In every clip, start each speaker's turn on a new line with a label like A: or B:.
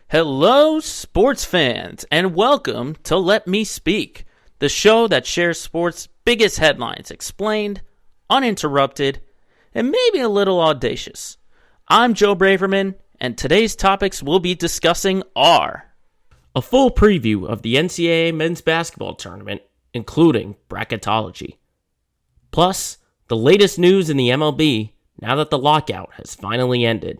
A: Hello, sports fans, and welcome to Let Me Speak, the show that shares sports' biggest headlines explained, uninterrupted, and maybe a little audacious. I'm Joe Braverman, and today's topics we'll be discussing are a full preview of the NCAA men's basketball tournament, including bracketology, plus the latest news in the MLB now that the lockout has finally ended,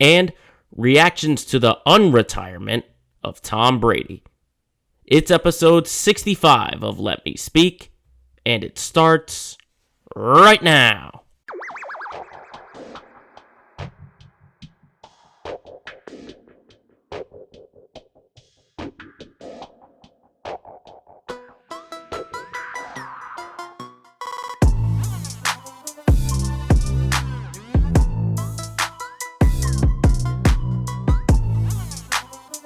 A: and reactions to the unretirement of Tom Brady. It's episode 65 of Let Me Speak, and it starts right now.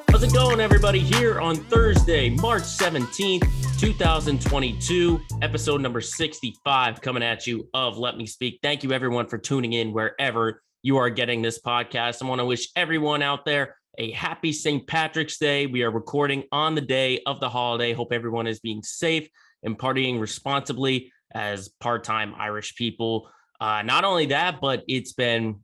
A: How's it going, everybody? Here on Thursday, March 17th, 2022, episode number 65 coming at you of Let Me Speak. Thank you, everyone, for tuning in wherever you are getting this podcast. I want to wish everyone out there a happy St. Patrick's Day. We are recording on the day of the holiday. Hope everyone is being safe and partying responsibly as part-time Irish people. Not only that, but it's been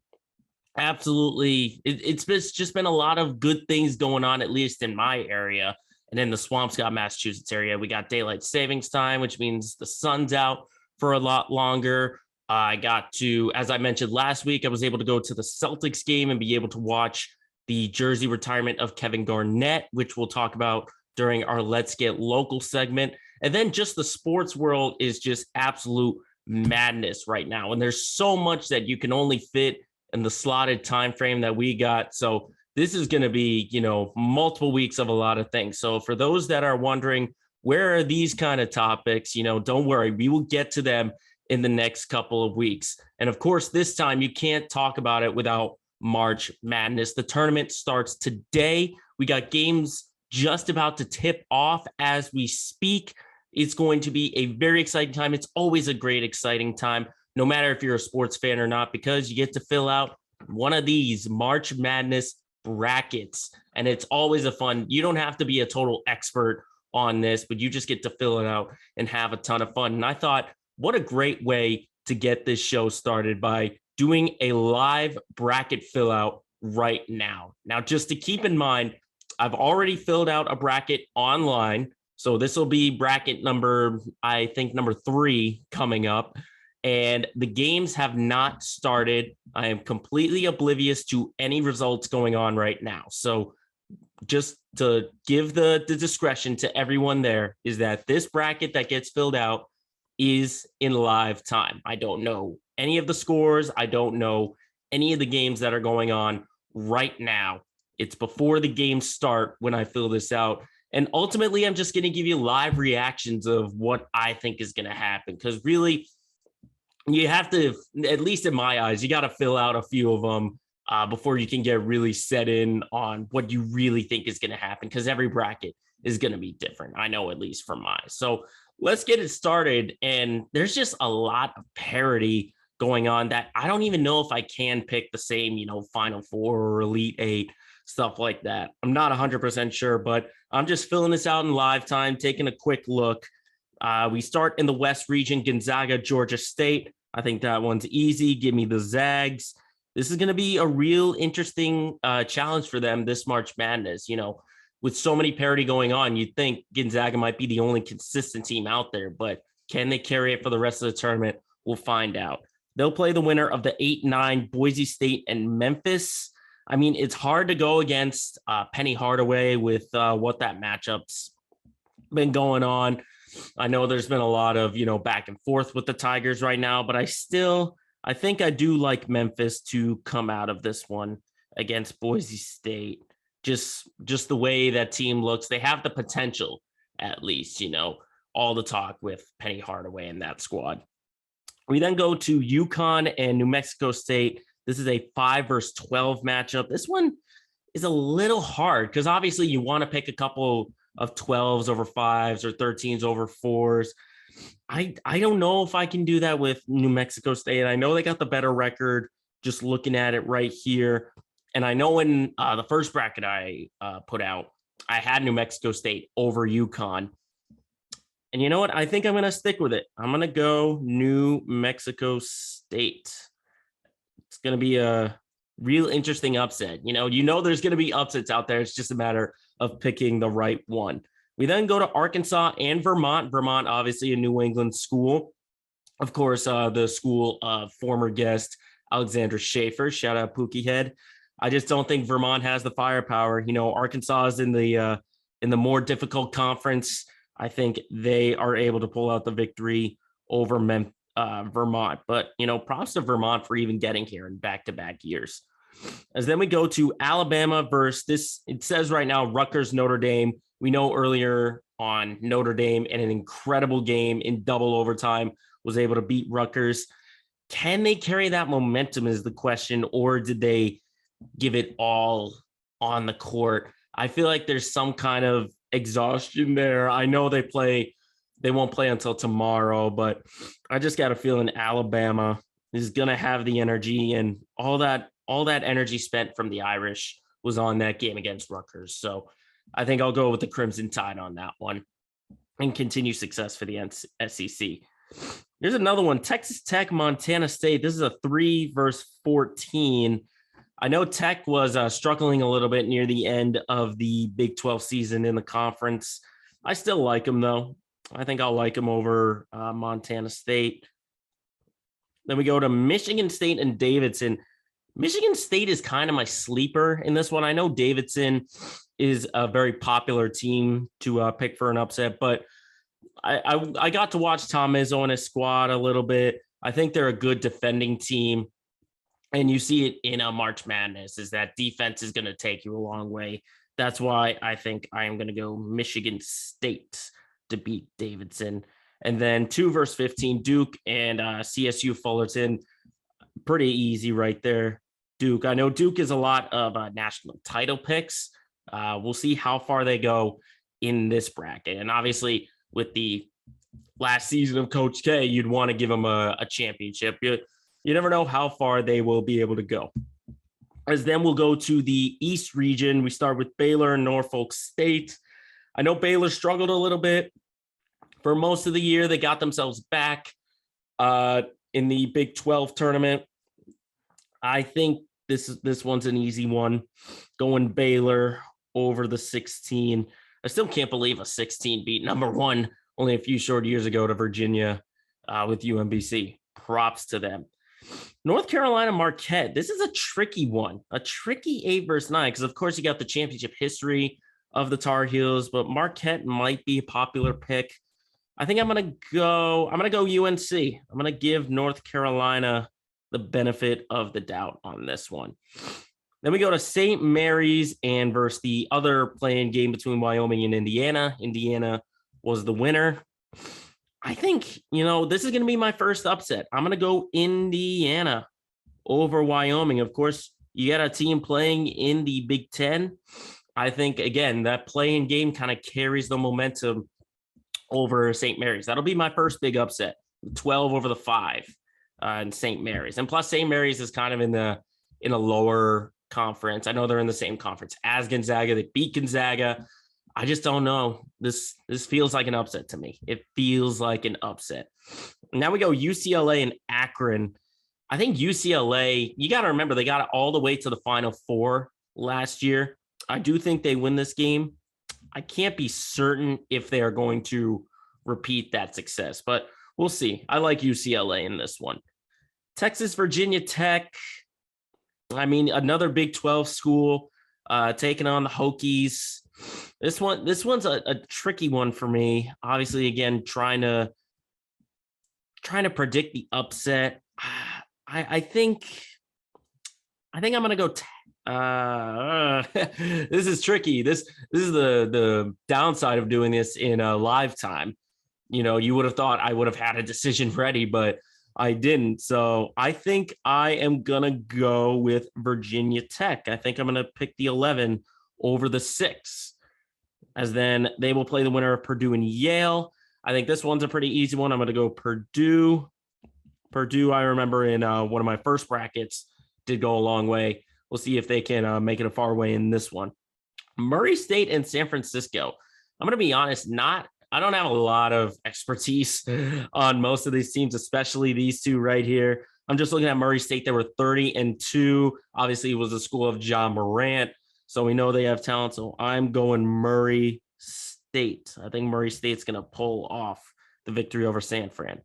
A: absolutely. It's just been a lot of good things going on, at least in my area. And in the Swampscott, Massachusetts area, we got daylight savings time, which means the sun's out for a lot longer. I got to, as I mentioned last week, I was able to go to the Celtics game and be able to watch the jersey retirement of Kevin Garnett, which we'll talk about during our Let's Get Local segment. And then just the sports world is just absolute madness right now. And there's so much that you can only fit in the slotted time frame that we got. So this is going to be, multiple weeks of a lot of things. So for those that are wondering, where are these kind of topics? Don't worry, we will get to them in the next couple of weeks. And of course, this time you can't talk about it without March Madness. The tournament starts today. We got games just about to tip off as we speak. It's going to be a very exciting time. It's always a great, exciting time, no matter if you're a sports fan or not, because you get to fill out one of these March Madness brackets. And it's always a fun, you don't have to be a total expert on this, but you just get to fill it out and have a ton of fun. And I thought, what a great way to get this show started by doing a live bracket fill out right now. Now, just to keep in mind, I've already filled out a bracket online. So this will be bracket number 3 coming up. And the games have not started. I am completely oblivious to any results going on right now. So just to give the discretion to everyone there is that this bracket that gets filled out is in live time. I don't know any of the scores. I don't know any of the games that are going on right now. It's before the games start when I fill this out. And ultimately, I'm just going to give you live reactions of what I think is going to happen. Because really, you have to, at least in my eyes, you got to fill out a few of them before you can get really set in on what you really think is going to happen, because every bracket is going to be different. I know, at least for mine. So let's get it started. And there's just a lot of parity going on that I don't even know if I can pick the same, Final Four or Elite Eight, stuff like that. I'm not 100% sure, but I'm just filling this out in live time, taking a quick look. We start in the West region, Gonzaga, Georgia State. I think that one's easy. Give me the Zags. This is going to be a real interesting challenge for them this March Madness. With so many parity going on, you'd think Gonzaga might be the only consistent team out there, but can they carry it for the rest of the tournament? We'll find out. They'll play the winner of the 8-9 Boise State and Memphis. I mean, it's hard to go against Penny Hardaway with what that matchup's been going on. I know there's been a lot of, back and forth with the Tigers right now, but I think I do like Memphis to come out of this one against Boise State. Just the way that team looks, they have the potential, at least, all the talk with Penny Hardaway and that squad. We then go to UConn and New Mexico State. This is a 5 versus 12 matchup. This one is a little hard because obviously you want to pick a couple of 12s over 5s or 13s over 4s. I don't know if I can do that with New Mexico State. I know they got the better record just looking at it right here. And I know in the first bracket I put out, I had New Mexico State over UConn. And you know what? I think I'm going to stick with it. I'm going to go New Mexico State. It's going to be a real interesting upset. There's going to be upsets out there. It's just a matter of picking the right one. We then go to Arkansas and Vermont. Vermont, obviously a New England school. Of course, the school of former guest Alexandra Schaefer. Shout out Pookie Head. I just don't think Vermont has the firepower. Arkansas is in the more difficult conference. I think they are able to pull out the victory over Vermont. But, props to Vermont for even getting here in back-to-back years. As then we go to Alabama versus this. It says right now Rutgers, Notre Dame. We know earlier on Notre Dame in an incredible game in double overtime was able to beat Rutgers. Can they carry that momentum is the question, or did they give it all on the court? I feel like there's some kind of exhaustion there. I know they won't play until tomorrow, but I just got a feeling Alabama is going to have the energy, and all that energy spent from the Irish was on that game against Rutgers. So I think I'll go with the Crimson Tide on that one and continue success for the SEC. Here's another one, Texas Tech, Montana State. This is a 3 versus 14. I know Tech was struggling a little bit near the end of the Big 12 season in the conference. I still like them, though. I think I'll like them over Montana State. Then we go to Michigan State and Davidson. Michigan State is kind of my sleeper in this one. I know Davidson is a very popular team to pick for an upset, but I got to watch Tom Izzo and his squad a little bit. I think they're a good defending team. And you see it in a March Madness, is that defense is going to take you a long way. That's why I think I am going to go Michigan State to beat Davidson. And then 2 versus 15, Duke and CSU Fullerton. Pretty easy right there. Duke. I know Duke is a lot of national title picks. We'll see how far they go in this bracket. And obviously, with the last season of Coach K, you'd want to give them a championship. You never know how far they will be able to go. As then we'll go to the East region. We start with Baylor and Norfolk State. I know Baylor struggled a little bit for most of the year. They got themselves back in the Big 12 tournament. I think this one's an easy one. Going Baylor over the 16. I still can't believe a 16 beat number one only a few short years ago to Virginia with UMBC. Props to them. North Carolina Marquette. This is a tricky one, a tricky 8 versus 9, because of course you got the championship history of the Tar Heels, but Marquette might be a popular pick. I think I'm going to go UNC. I'm going to give North Carolina the benefit of the doubt on this one. Then we go to St. Mary's and versus the other playing game between Wyoming and Indiana. Indiana was the winner. I think, this is going to be my first upset. I'm going to go Indiana over Wyoming. Of course, you got a team playing in the Big Ten. I think, again, that playing game kind of carries the momentum over St. Mary's. That'll be my first big upset, 12 over the 5 in St. Mary's. And plus, St. Mary's is kind of in a lower conference. I know they're in the same conference as Gonzaga. They beat Gonzaga. I just don't know. This feels like an upset to me. It feels like an upset. Now we go UCLA and Akron. I think UCLA, you got to remember, they got it all the way to the Final Four last year. I do think they win this game. I can't be certain if they are going to repeat that success, but we'll see. I like UCLA in this one. Texas, Virginia Tech. I mean, another Big 12 school taking on the Hokies. This one's a tricky one for me. Obviously, again, trying to predict the upset. I think I'm gonna go. This is tricky. This is the downside of doing this in a live time. You would have thought I would have had a decision ready, but I didn't. So I think I am gonna go with Virginia Tech. I think I'm gonna pick the 11 over the 6, as then they will play the winner of Purdue and Yale. I think this one's a pretty easy one. I'm going to go Purdue. Purdue, I remember in one of my first brackets, did go a long way. we'll see if they can make it a far way in this one. Murray State and San Francisco. I'm going to be honest, I don't have a lot of expertise on most of these teams, especially these two right here. I'm just looking at Murray State. They were 30-2. Obviously, it was the school of John Morant, so we know they have talent. So I'm going Murray State. I think Murray State's going to pull off the victory over San Fran.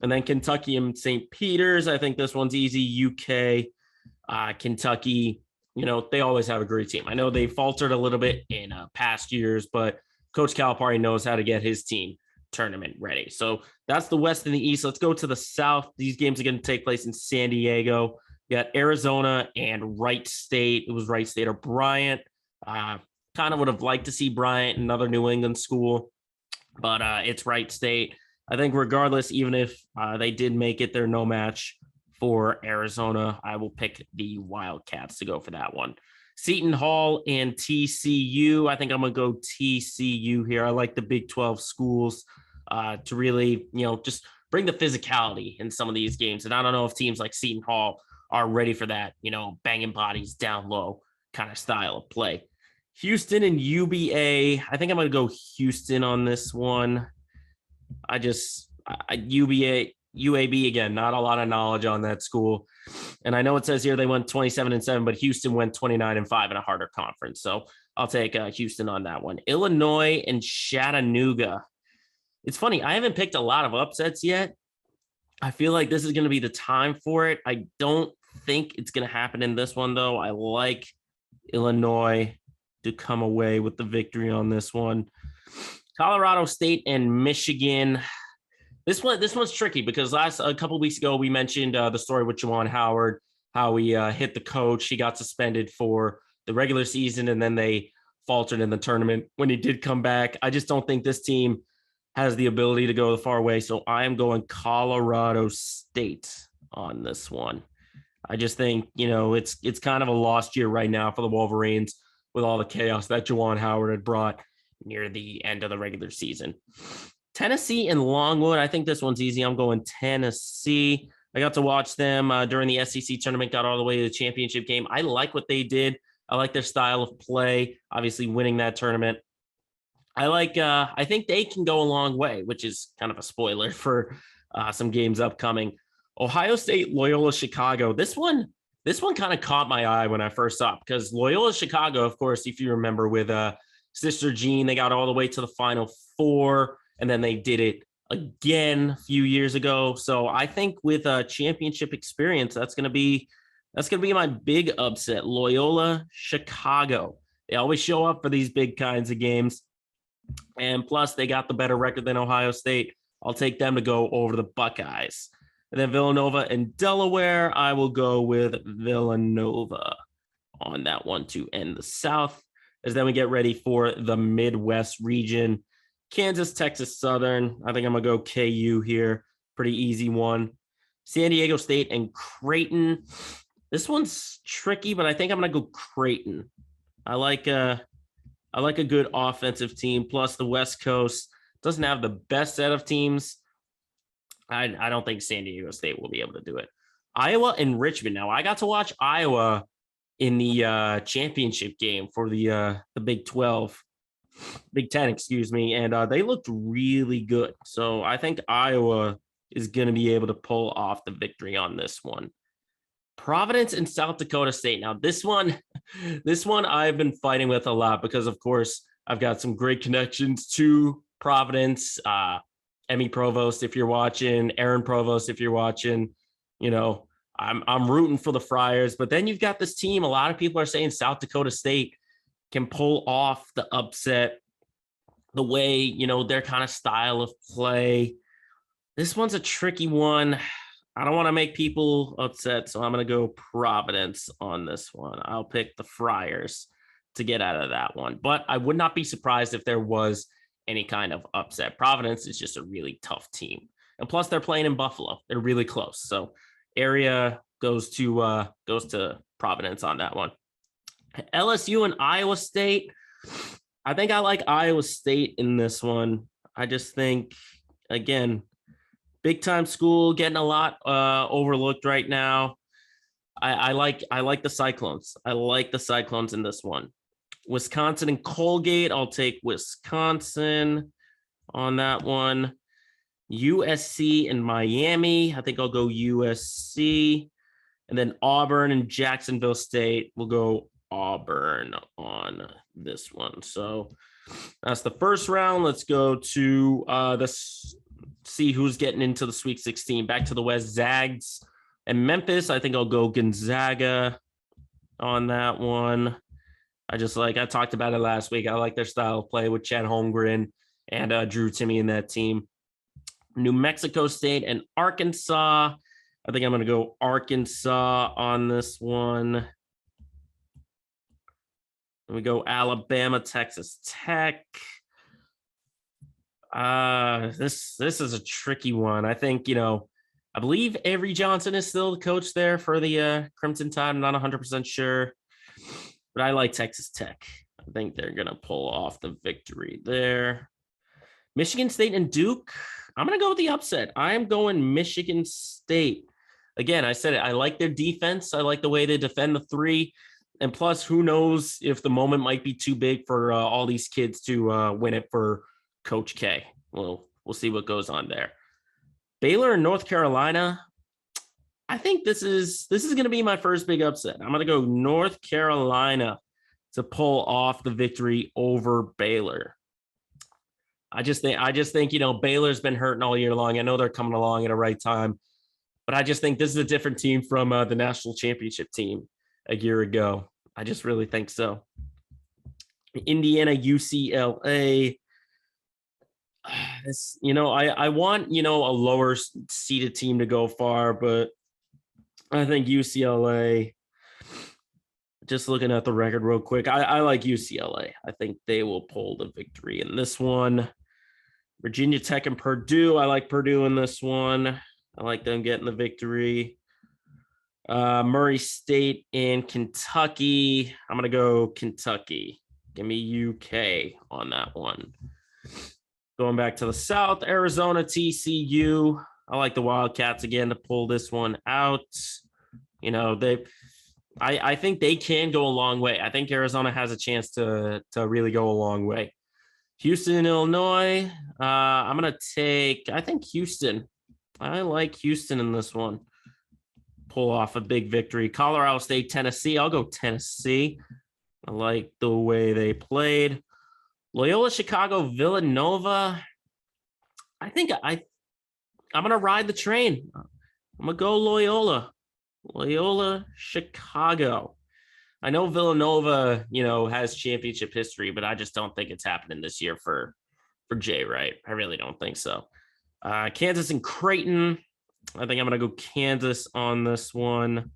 A: And then Kentucky and St. Peter's. I think this one's easy. UK, Kentucky, they always have a great team. I know they faltered a little bit in past years, but Coach Calipari knows how to get his team tournament ready. So that's the West and the East. Let's go to the South. These games are going to take place in San Diego. You got Arizona and Wright State. It was Wright State or Bryant. Kind of would have liked to see Bryant, another New England school, but it's Wright State. I think regardless, even if they did make it, they're no match for Arizona. I will pick the Wildcats to go for that one. Seton Hall and TCU. I think I'm going to go TCU here. I like the Big 12 schools to really, just bring the physicality in some of these games. And I don't know if teams like Seton Hall are ready for that, banging bodies down low kind of style of play. Houston and UBA. I think I'm going to go Houston on this one. UAB again, not a lot of knowledge on that school. And I know it says here they went 27-7, but Houston went 29-5 in a harder conference. So I'll take Houston on that one. Illinois and Chattanooga. It's funny, I haven't picked a lot of upsets yet. I feel like this is going to be the time for it. I don't think it's going to happen in this one, though. I like Illinois to come away with the victory on this one. Colorado State and Michigan. This one's tricky because a couple of weeks ago we mentioned the story with Juwan Howard, how he hit the coach. He got suspended for the regular season, and then they faltered in the tournament when he did come back. I just don't think this team has the ability to go the far way, so I am going Colorado State on this one. I just think, it's kind of a lost year right now for the Wolverines with all the chaos that Juwan Howard had brought near the end of the regular season. Tennessee and Longwood. I think this one's easy. I'm going Tennessee. I got to watch them during the SEC tournament, got all the way to the championship game. I like what they did. I like their style of play, obviously winning that tournament. I think they can go a long way, which is kind of a spoiler for some games upcoming. Ohio State, Loyola Chicago. This one kind of caught my eye when I first saw it because Loyola Chicago, of course, if you remember with Sister Jean, they got all the way to the Final Four, and then they did it again a few years ago. So I think with a championship experience, that's going to be my big upset. Loyola Chicago. They always show up for these big kinds of games. And plus, they got the better record than Ohio State. I'll take them to go over the Buckeyes. And then Villanova and Delaware, I will go with Villanova on that one to end the South. As then we get ready for the Midwest region. Kansas, Texas Southern. I think I'm going to go KU here. Pretty easy one. San Diego State and Creighton. This one's tricky, but I think I'm going to go Creighton. I like a good offensive team. Plus, the West Coast doesn't have the best set of teams. I don't think San Diego State will be able to do it. Iowa and Richmond. Now, I got to watch Iowa in the championship game for the Big 10, excuse me, and they looked really good. So I think Iowa is going to be able to pull off the victory on this one. Providence and South Dakota State. Now, this one I've been fighting with a lot because, of course, I've got some great connections to Providence. Emmy Provost, if you're watching, Aaron Provost, if you're watching, I'm rooting for the Friars. But then you've got this team. A lot of people are saying South Dakota State can pull off the upset the way, their kind of style of play. This one's a tricky one. I don't want to make people upset, so I'm going to go Providence on this one. I'll pick the Friars to get out of that one. But I would not be surprised if there was any kind of upset. Providence is just a really tough team. And plus, they're playing in Buffalo. They're really close. So area goes to Providence on that one. LSU and Iowa State. I think I like Iowa State in this one. I just think, again, big time school getting a lot overlooked right now. I like the Cyclones. I like the Cyclones in this one. Wisconsin and Colgate. I'll take Wisconsin on that one. USC and Miami. I think I'll go USC. And then Auburn and Jacksonville State. We'll go Auburn on this one. So that's the first round. Let's go to see who's getting into the Sweet 16. Back to the West, Zags and Memphis. I think I'll go Gonzaga on that one. I talked about it last week. I like their style of play with Chad Holmgren and Drew Timme in that team. New Mexico State and Arkansas. I think I'm going to go Arkansas on this one. Then we go Alabama, Texas Tech. This is a tricky one. I think, I believe Avery Johnson is still the coach there for the Crimson Tide. I'm not 100% sure, but I like Texas Tech. I think they're going to pull off the victory there. Michigan State and Duke. I'm going to go with the upset. I am going Michigan State. Again, I said it. I like their defense. I like the way they defend the three. And plus, who knows if the moment might be too big for all these kids to win it for Coach K. We'll see what goes on there. Baylor and North Carolina. I think this is going to be my first big upset. I'm going to go North Carolina to pull off the victory over Baylor. I just think Baylor's been hurting all year long. I know they're coming along at a right time, but I just think this is a different team from the national championship team a year ago. I just really think so. Indiana, UCLA. I want, a lower seeded team to go far, but I think UCLA, just looking at the record real quick, I like UCLA. I think they will pull the victory in this one. Virginia Tech and Purdue. I like Purdue in this one. I like them getting the victory. Murray State and Kentucky. I'm going to go Kentucky. Give me UK on that one. Going back to the South, Arizona, TCU. I like the Wildcats again to pull this one out. I think they can go a long way. I think Arizona has a chance to really go a long way. Houston, Illinois. I'm going to take, I think Houston. I like Houston in this one. Pull off a big victory. Colorado State, Tennessee. I'll go Tennessee. I like the way they played. Loyola, Chicago, Villanova. I think I'm going to ride the train. I'm going to go Loyola. Loyola, Chicago. I know Villanova, has championship history, but I just don't think it's happening this year for Jay Wright. I really don't think so. Kansas and Creighton. I think I'm going to go Kansas on this one.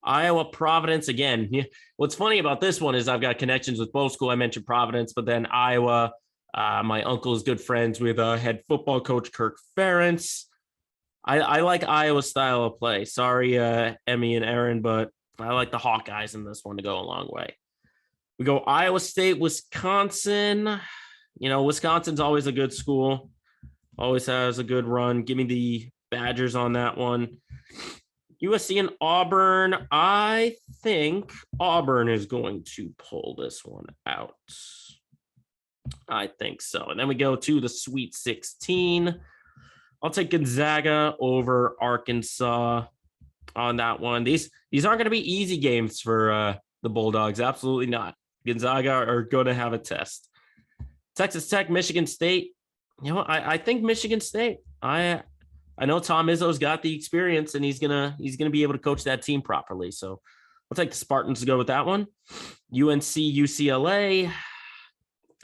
A: Iowa, Providence. Again, what's funny about this one is I've got connections with both schools. I mentioned Providence, but then Iowa. My uncle is good friends with head football coach Kirk Ferentz. I like Iowa's style of play. Sorry, Emmy and Aaron, but I like the Hawkeyes in this one to go a long way. We go Iowa State, Wisconsin. Wisconsin's always a good school. Always has a good run. Give me the Badgers on that one. USC and Auburn. I think Auburn is going to pull this one out. I think so. And then we go to the Sweet 16. I'll take Gonzaga over Arkansas on that one. These aren't going to be easy games for the Bulldogs. Absolutely not. Gonzaga are going to have a test. Texas Tech, Michigan State. I think Michigan State. I know Tom Izzo's got the experience, and he's gonna be able to coach that team properly. So I'll take the Spartans to go with that one. UNC, UCLA.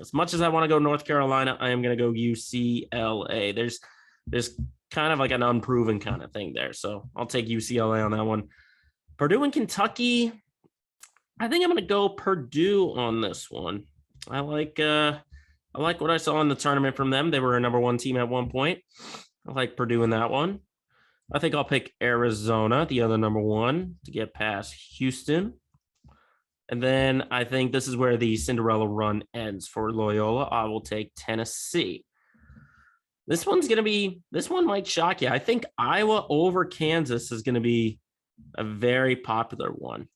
A: As much as I want to go North Carolina, I am going to go UCLA. There's kind of like an unproven kind of thing there. So I'll take UCLA on that one. Purdue and Kentucky. I think I'm going to go Purdue on this one. I like what I saw in the tournament from them. They were a number one team at one point. I like Purdue in that one. I think I'll pick Arizona, the other number one, to get past Houston. And then I think this is where the Cinderella run ends for Loyola. I will take Tennessee. This one might shock you. I think Iowa over Kansas is going to be a very popular one.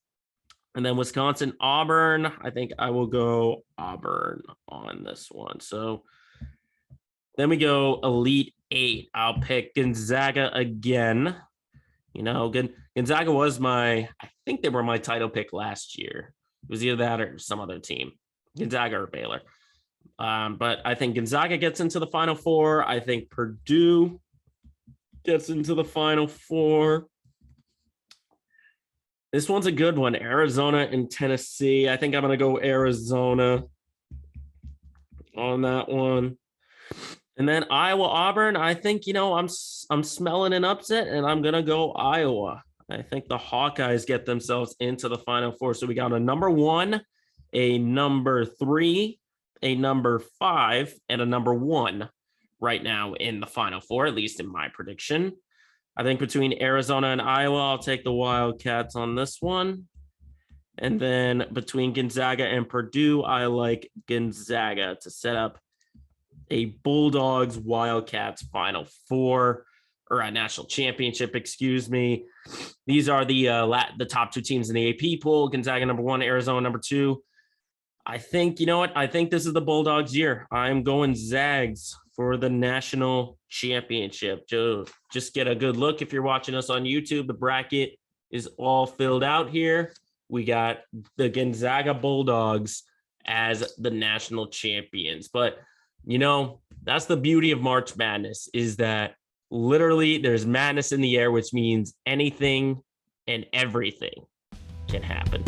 A: And then Wisconsin, Auburn. I think I will go Auburn on this one. So then we go Elite Eight. I'll pick Gonzaga again. You know, Gonzaga was I think they were my title pick last year. It was either that or some other team, Gonzaga or Baylor. But I think Gonzaga gets into the Final Four. I think Purdue gets into the Final Four. This one's a good one. Arizona and Tennessee. I think I'm going to go Arizona on that one. And then Iowa, Auburn. I think, I'm smelling an upset, and I'm going to go Iowa. I think the Hawkeyes get themselves into the Final Four. So we got a number 1, a number 3, a number 5, and a number 1 right now in the Final Four, at least in my prediction. I think between Arizona and Iowa, I'll take the Wildcats on this one. And then between Gonzaga and Purdue, I like Gonzaga to set up a Bulldogs Wildcats Final Four, or a national championship, excuse me. These are the top 2 teams in the AP pool. Gonzaga number 1, Arizona number 2. I think, you know what? I think this is the Bulldogs' year. I'm going Zags for the national championship. Just get a good look if you're watching us on YouTube. The bracket is all filled out here. We got the Gonzaga Bulldogs as the national champions. But, that's the beauty of March Madness, is that literally there's madness in the air, which means anything and everything can happen.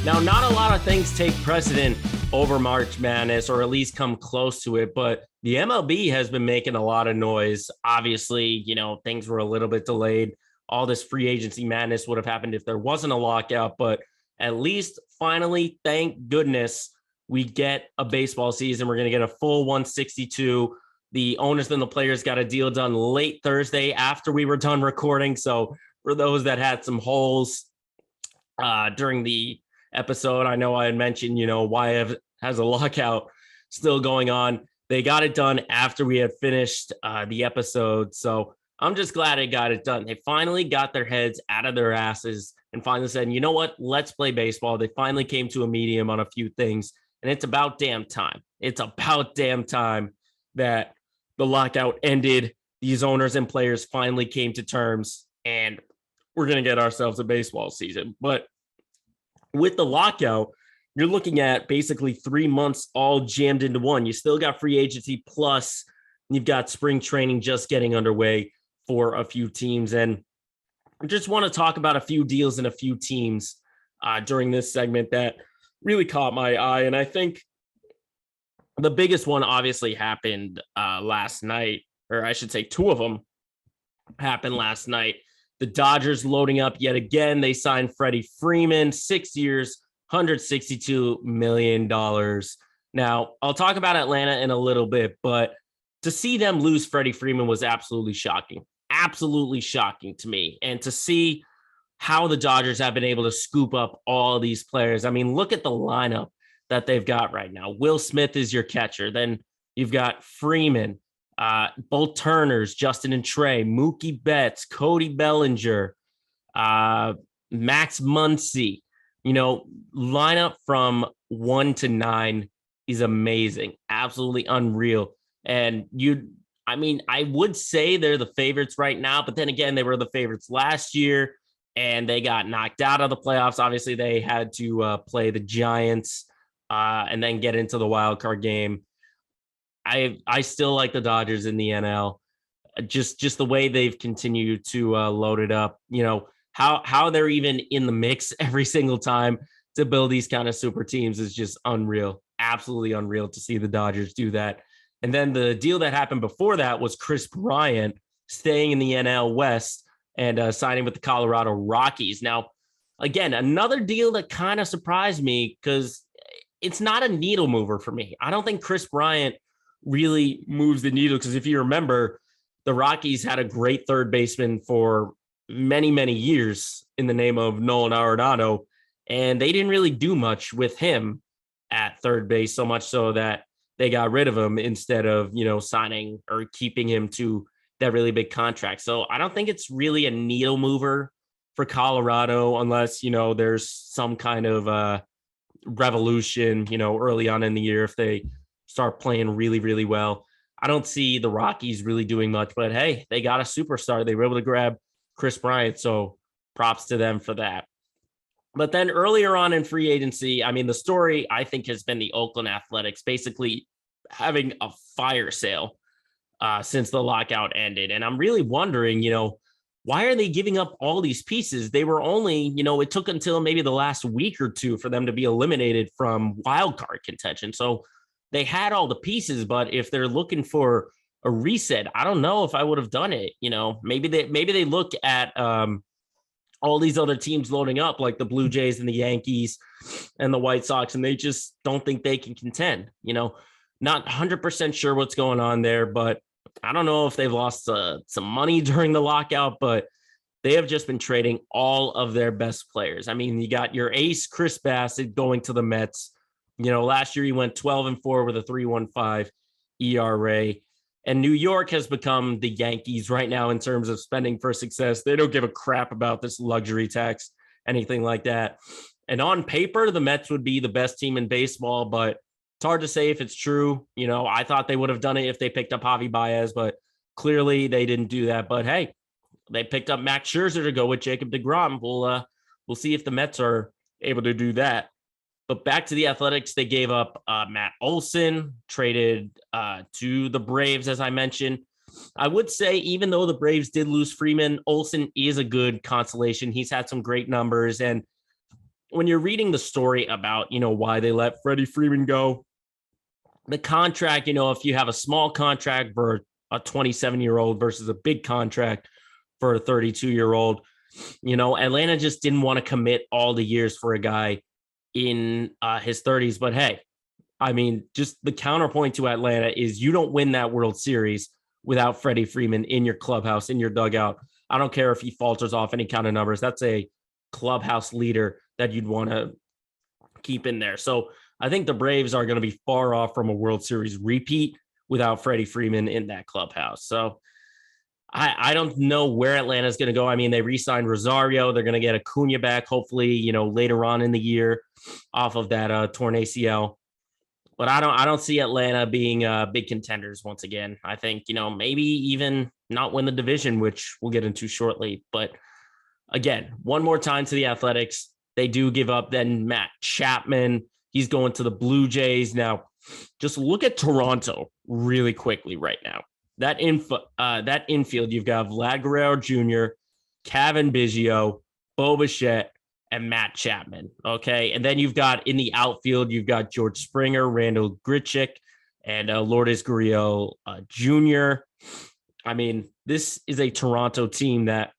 A: Now, not a lot of things take precedent over March Madness, or at least come close to it, but the MLB has been making a lot of noise. Obviously, things were a little bit delayed. All this free agency madness would have happened if there wasn't a lockout, but at least finally, thank goodness, we get a baseball season. We're going to get a full 162. The owners and the players got a deal done late Thursday after we were done recording. So for those that had some holes during the episode, I know I had mentioned, why has a lockout still going on. They got it done after we had finished the episode. So I'm just glad they got it done. They finally got their heads out of their asses and finally said, you know what, let's play baseball. They finally came to a medium on a few things, and it's about damn time. It's about damn time that the lockout ended. These owners and players finally came to terms, and we're going to get ourselves a baseball season. But with the lockout, you're looking at basically 3 months all jammed into one. You still got free agency, plus you've got spring training just getting underway for a few teams. And I just want to talk about a few deals and a few teams during this segment that really caught my eye. And I think the biggest one obviously happened last night, or I should say 2 of them happened last night. The Dodgers loading up yet again. They signed Freddie Freeman, 6 years, $162 million. Now, I'll talk about Atlanta in a little bit, but to see them lose Freddie Freeman was absolutely shocking to me. And to see how the Dodgers have been able to scoop up all these players. I mean, look at the lineup that they've got right now. Will Smith is your catcher. Then you've got Freeman, both Turners, Justin and Trey, Mookie Betts, Cody Bellinger, Max Muncy. Lineup from 1 to 9 is amazing, absolutely unreal. And I would say they're the favorites right now, but then again, they were the favorites last year and they got knocked out of the playoffs. Obviously, they had to play the Giants and then get into the wild card game. I still like the Dodgers in the NL. Just the way they've continued to load it up. How they're even in the mix every single time to build these kind of super teams is just unreal. Absolutely unreal to see the Dodgers do that. And then the deal that happened before that was Chris Bryant staying in the NL West and signing with the Colorado Rockies. Now, again, another deal that kind of surprised me because it's not a needle mover for me. I don't think Chris Bryant really moves the needle because if you remember, the Rockies had a great third baseman for many, many years in the name of Nolan Arenado, and they didn't really do much with him at third base, so much so that they got rid of him instead of, signing or keeping him to that really big contract. So I don't think it's really a needle mover for Colorado unless, there's some kind of revolution, early on in the year if they start playing really, really well. I don't see the Rockies really doing much, but hey, they got a superstar. They were able to grab Chris Bryant, so props to them for that. But then earlier on in free agency, I mean, the story I think has been the Oakland Athletics basically having a fire sale since the lockout ended. And I'm really wondering, why are they giving up all these pieces? They were only, it took until maybe the last week or two for them to be eliminated from wild card contention. So they had all the pieces, but if they're looking for a reset, I don't know if I would have done it. Maybe they look at all these other teams loading up, like the Blue Jays and the Yankees and the White Sox, and they just don't think they can contend. Not 100% sure what's going on there, but I don't know if they've lost some money during the lockout, but they have just been trading all of their best players. I mean, you got your ace, Chris Bassett, going to the Mets. Last year he went 12-4 with a 3.15 ERA. And New York has become the Yankees right now in terms of spending for success. They don't give a crap about this luxury tax, anything like that. And on paper, the Mets would be the best team in baseball, but it's hard to say if it's true. I thought they would have done it if they picked up Javi Baez, but clearly they didn't do that. But hey, they picked up Max Scherzer to go with Jacob deGrom. We'll see if the Mets are able to do that. But back to the Athletics, they gave up Matt Olson, traded to the Braves, as I mentioned. I would say, even though the Braves did lose Freeman, Olson is a good consolation. He's had some great numbers. And when you're reading the story about, why they let Freddie Freeman go, the contract, if you have a small contract for a 27-year-old versus a big contract for a 32-year-old, Atlanta just didn't want to commit all the years for a guy in his 30s. But hey, I mean, just the counterpoint to Atlanta is you don't win that World Series without Freddie Freeman in your clubhouse, in your dugout. I don't care if he falters off any kind of numbers. That's a clubhouse leader that you'd want to keep in there. So I think the Braves are going to be far off from a World Series repeat without Freddie Freeman in that clubhouse. So I don't know where Atlanta is going to go. I mean, they re-signed Rosario. They're going to get Acuna back, hopefully, later on in the year off of that torn ACL. But I don't see Atlanta being big contenders once again. I think, maybe even not win the division, which we'll get into shortly. But again, one more time to the Athletics. They do give up then Matt Chapman. He's going to the Blue Jays. Now, just look at Toronto really quickly right now. That infield, you've got Vlad Guerrero Jr., Kevin Biggio, Bo Bichette, and Matt Chapman. Okay. And then you've got in the outfield, you've got George Springer, Randall Grichuk, and Lourdes Gurriel Jr. I mean, this is a Toronto team that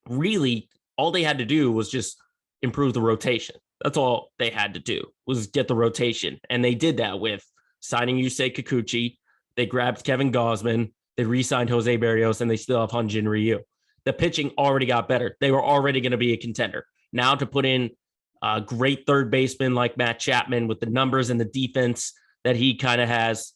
A: really all they had to do was just improve the rotation. That's all they had to do was get the rotation. And they did that with signing Yusei Kikuchi. They grabbed Kevin Gausman. They re-signed Jose Barrios, and they still have Hyun-Jin Ryu. The pitching already got better. They were already going to be a contender. Now to put in a great third baseman like Matt Chapman with the numbers and the defense that he kind of has,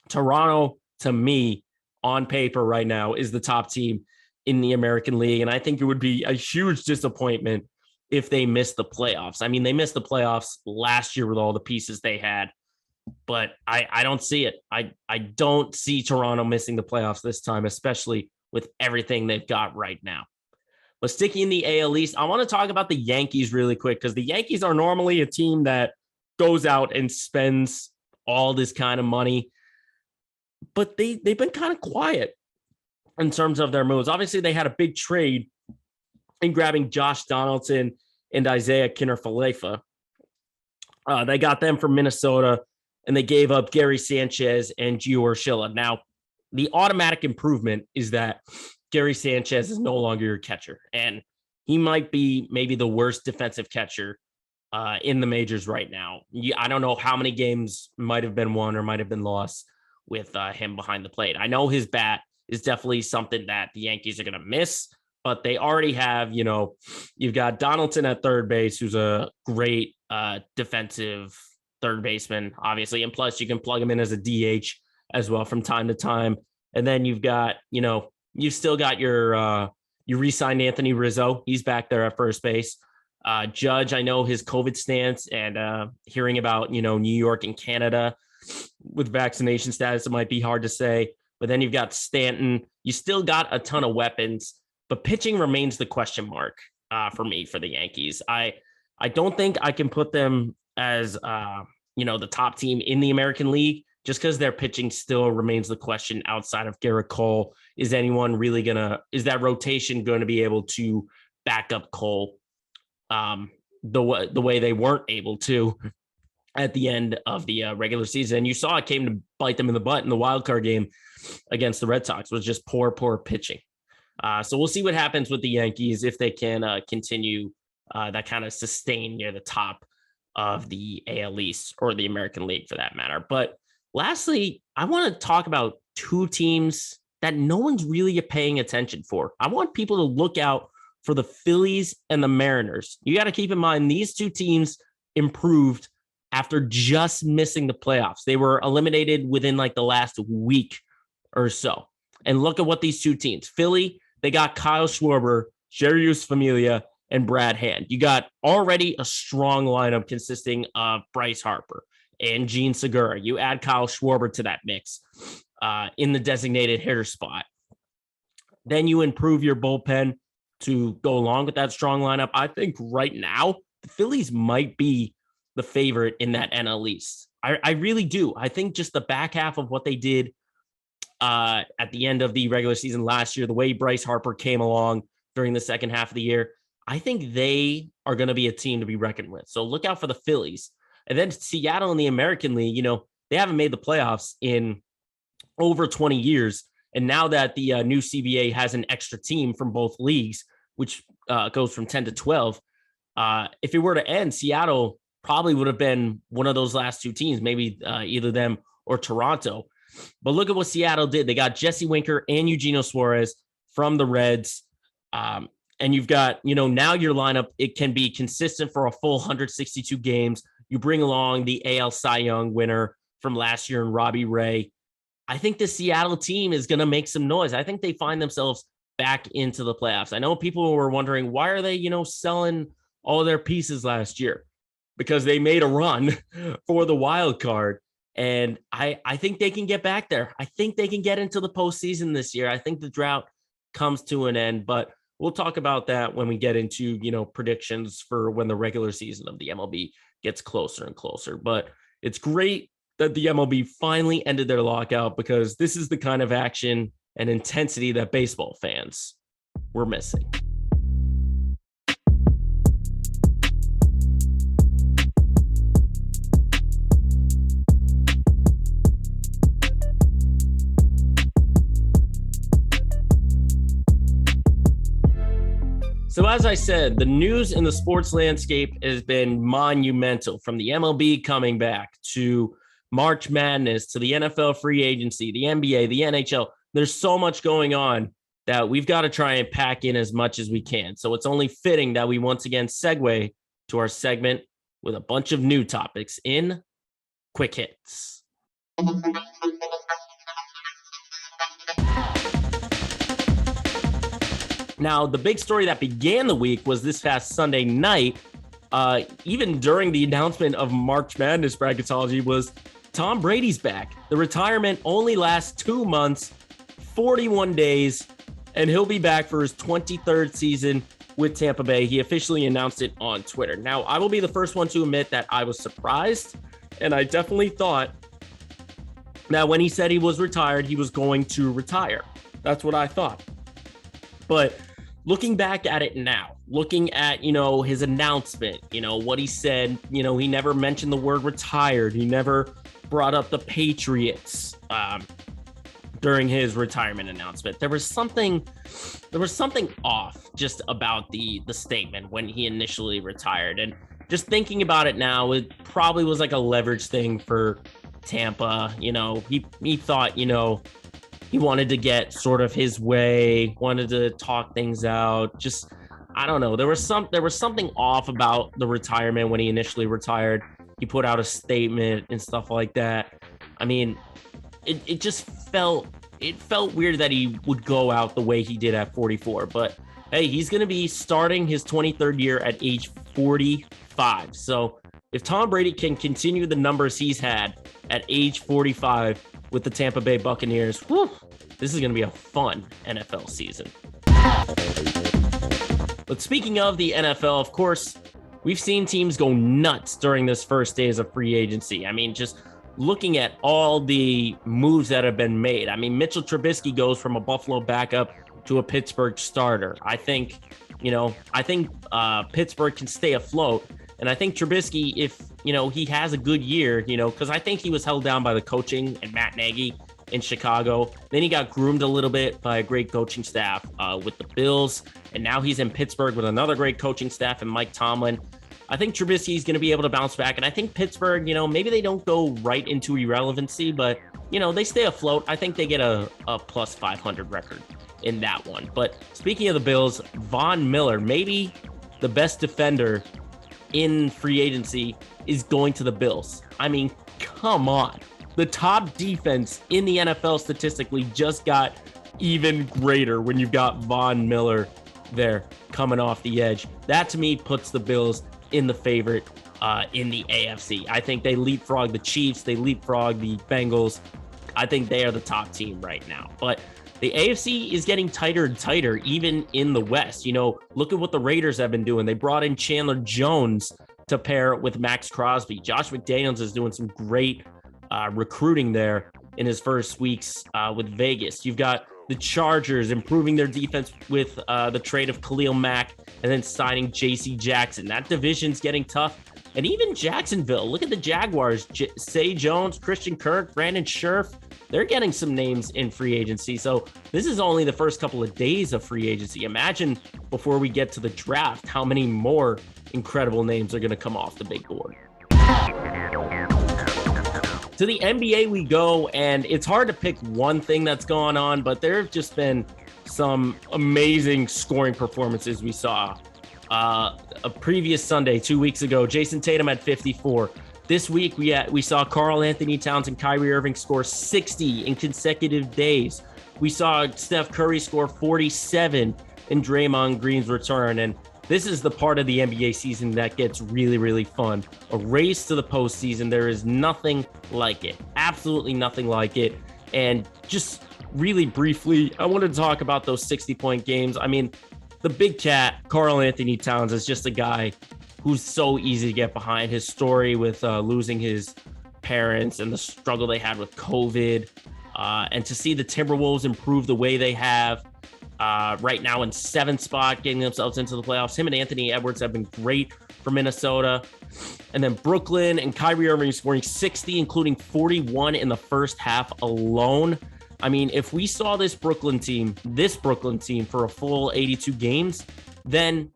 A: Toronto, to me, on paper right now, is the top team in the American League. And I think it would be a huge disappointment if they missed the playoffs. I mean, they missed the playoffs last year with all the pieces they had. But I don't see it. I don't see Toronto missing the playoffs this time, especially with everything they've got right now. But sticking in the AL East, I want to talk about the Yankees really quick because the Yankees are normally a team that goes out and spends all this kind of money. But they've been kind of quiet in terms of their moves. Obviously, they had a big trade in grabbing Josh Donaldson and Isaiah Kiner-Falefa. They got them from Minnesota. And they gave up Gary Sanchez and Gio Urshela. Now, the automatic improvement is that Gary Sanchez is no longer your catcher. And he might be maybe the worst defensive catcher in the majors right now. I don't know how many games might have been won or might have been lost with him behind the plate. I know his bat is definitely something that the Yankees are going to miss. But they already have, you've got Donaldson at third base, who's a great defensive third baseman, obviously. And plus, you can plug him in as a DH as well from time to time. And then you've got, you've still got you re-signed Anthony Rizzo. He's back there at first base. Judge, I know his COVID stance and hearing about, New York and Canada with vaccination status, it might be hard to say. But then you've got Stanton. You still got a ton of weapons, but pitching remains the question mark for me for the Yankees. I don't think I can put them as, the top team in the American League just because their pitching still remains the question outside of Garrett Cole. Is anyone really is that rotation going to be able to back up Cole the way they weren't able to at the end of the regular season? And you saw it came to bite them in the butt in the wild card game against the Red Sox. Was just poor pitching. So we'll see what happens with the Yankees if they can continue that kind of sustain near the top of the AL East or the American League for that matter. But lastly, I want to talk about two teams that no one's really paying attention for. I want people to look out for the Phillies and the Mariners. You got to keep in mind these two teams improved after just missing the playoffs. They were eliminated within like the last week or so. And look at what these two teams, Philly, they got Kyle Schwarber, Jarius Familia, and Brad Hand. You got already a strong lineup consisting of Bryce Harper and Gene Segura. You add Kyle Schwarber to that mix in the designated hitter spot. Then you improve your bullpen to go along with that strong lineup. I think right now, the Phillies might be the favorite in that NL East. I really do. I think just the back half of what they did at the end of the regular season last year, the way Bryce Harper came along during the second half of the year, I think they are going to be a team to be reckoned with. So look out for the Phillies. And then Seattle in the American League, they haven't made the playoffs in over 20 years. And now that the new CBA has an extra team from both leagues, which goes from 10 to 12, if it were to end, Seattle probably would have been one of those last two teams, maybe either them or Toronto. But look at what Seattle did. They got Jesse Winker and Eugenio Suarez from the Reds. And you've got, now your lineup, it can be consistent for a full 162 games. You bring along the AL Cy Young winner from last year and Robbie Ray. I think the Seattle team is going to make some noise. I think they find themselves back into the playoffs. I know people were wondering, why are they, selling all their pieces last year? Because they made a run for the wild card. And I think they can get back there. I think they can get into the postseason this year. I think the drought comes to an end, but we'll talk about that when we get into, predictions for when the regular season of the MLB gets closer and closer. But it's great that the MLB finally ended their lockout because this is the kind of action and intensity that baseball fans were missing. So as I said, the news in the sports landscape has been monumental, from the MLB coming back to March Madness to the NFL free agency, the NBA, the NHL. There's so much going on that we've got to try and pack in as much as we can. So it's only fitting that we once again segue to our segment with a bunch of new topics in Quick Hits. Now, the big story that began the week was this past Sunday night, even during the announcement of March Madness bracketology, was Tom Brady's back. The retirement only lasts 2 months, 41 days, and he'll be back for his 23rd season with Tampa Bay. He officially announced it on Twitter. Now, I will be the first one to admit that I was surprised, and I definitely thought that when he said he was retired, he was going to retire. That's what I thought. But looking back at it now, looking at, his announcement, what he said, he never mentioned the word retired. He never brought up the Patriots during his retirement announcement. There was something off just about the statement when he initially retired. And just thinking about it now, it probably was like a leverage thing for Tampa. He thought, he wanted to get sort of his way, wanted to talk things out. Just, I don't know. There was something off about the retirement when he initially retired. He put out a statement and stuff like that. I mean, it just felt weird that he would go out the way he did at 44. But hey, he's going to be starting his 23rd year at age 45. So if Tom Brady can continue the numbers he's had at age 45 with the Tampa Bay Buccaneers, whew, this is going to be a fun NFL season. But speaking of the NFL, of course, we've seen teams go nuts during this first days of free agency. I mean, just looking at all the moves that have been made. I mean, Mitchell Trubisky goes from a Buffalo backup to a Pittsburgh starter. I think Pittsburgh can stay afloat. And I think Trubisky, if, he has a good year, because I think he was held down by the coaching and Matt Nagy in Chicago. Then he got groomed a little bit by a great coaching staff with the Bills. And now he's in Pittsburgh with another great coaching staff and Mike Tomlin. I think Trubisky is going to be able to bounce back. And I think Pittsburgh, maybe they don't go right into irrelevancy, but, they stay afloat. I think they get a plus 500 record in that one. But speaking of the Bills, Von Miller, maybe the best defender in free agency, is going to the Bills. I mean, come on. The top defense in the NFL statistically just got even greater when you've got Von Miller there coming off the edge. That to me puts the Bills in the favorite in the AFC. I think they leapfrog the Chiefs. They leapfrog the Bengals. I think they are the top team right now. But the AFC is getting tighter and tighter, even in the West. Look at what the Raiders have been doing. They brought in Chandler Jones to pair with Max Crosby. Josh McDaniels is doing some great recruiting there in his first weeks with Vegas. You've got the Chargers improving their defense with the trade of Khalil Mack and then signing J.C. Jackson. That division's getting tough. And even Jacksonville, look at the Jaguars. Say Jones, Christian Kirk, Brandon Scherf. They're getting some names in free agency. So this is only the first couple of days of free agency. Imagine before we get to the draft, how many more incredible names are going to come off the big board. To the NBA we go, and it's hard to pick one thing that's going on, but there have just been some amazing scoring performances we saw. A previous Sunday, 2 weeks ago, Jason Tatum had 54. This week, we saw Karl Anthony Towns and Kyrie Irving score 60 in consecutive days. We saw Steph Curry score 47 in Draymond Green's return. And this is the part of the NBA season that gets really, really fun. A race to the postseason. There is nothing like it. Absolutely nothing like it. And just really briefly, I wanted to talk about those 60-point games. I mean, the big cat, Karl Anthony Towns, is just a guy who's so easy to get behind. His story with losing his parents and the struggle they had with COVID, and to see the Timberwolves improve the way they have right now in 7th spot, getting themselves into the playoffs. Him and Anthony Edwards have been great for Minnesota. And then Brooklyn and Kyrie Irving scoring 60, including 41 in the first half alone. I mean, if we saw this Brooklyn team for a full 82 games, then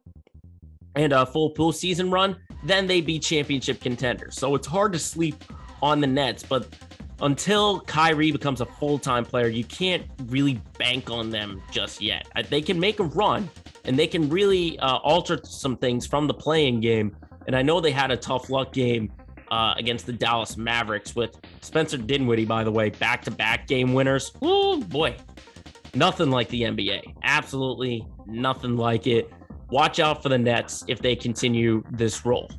A: and a full postseason run, then they'd be championship contenders. So it's hard to sleep on the Nets, but until Kyrie becomes a full-time player, you can't really bank on them just yet. They can make a run, and they can really alter some things from the play-in game. And I know they had a tough luck game against the Dallas Mavericks with Spencer Dinwiddie, by the way, back-to-back game winners. Oh boy, nothing like the NBA. Absolutely nothing like it. Watch out for the Nets if they continue this roll.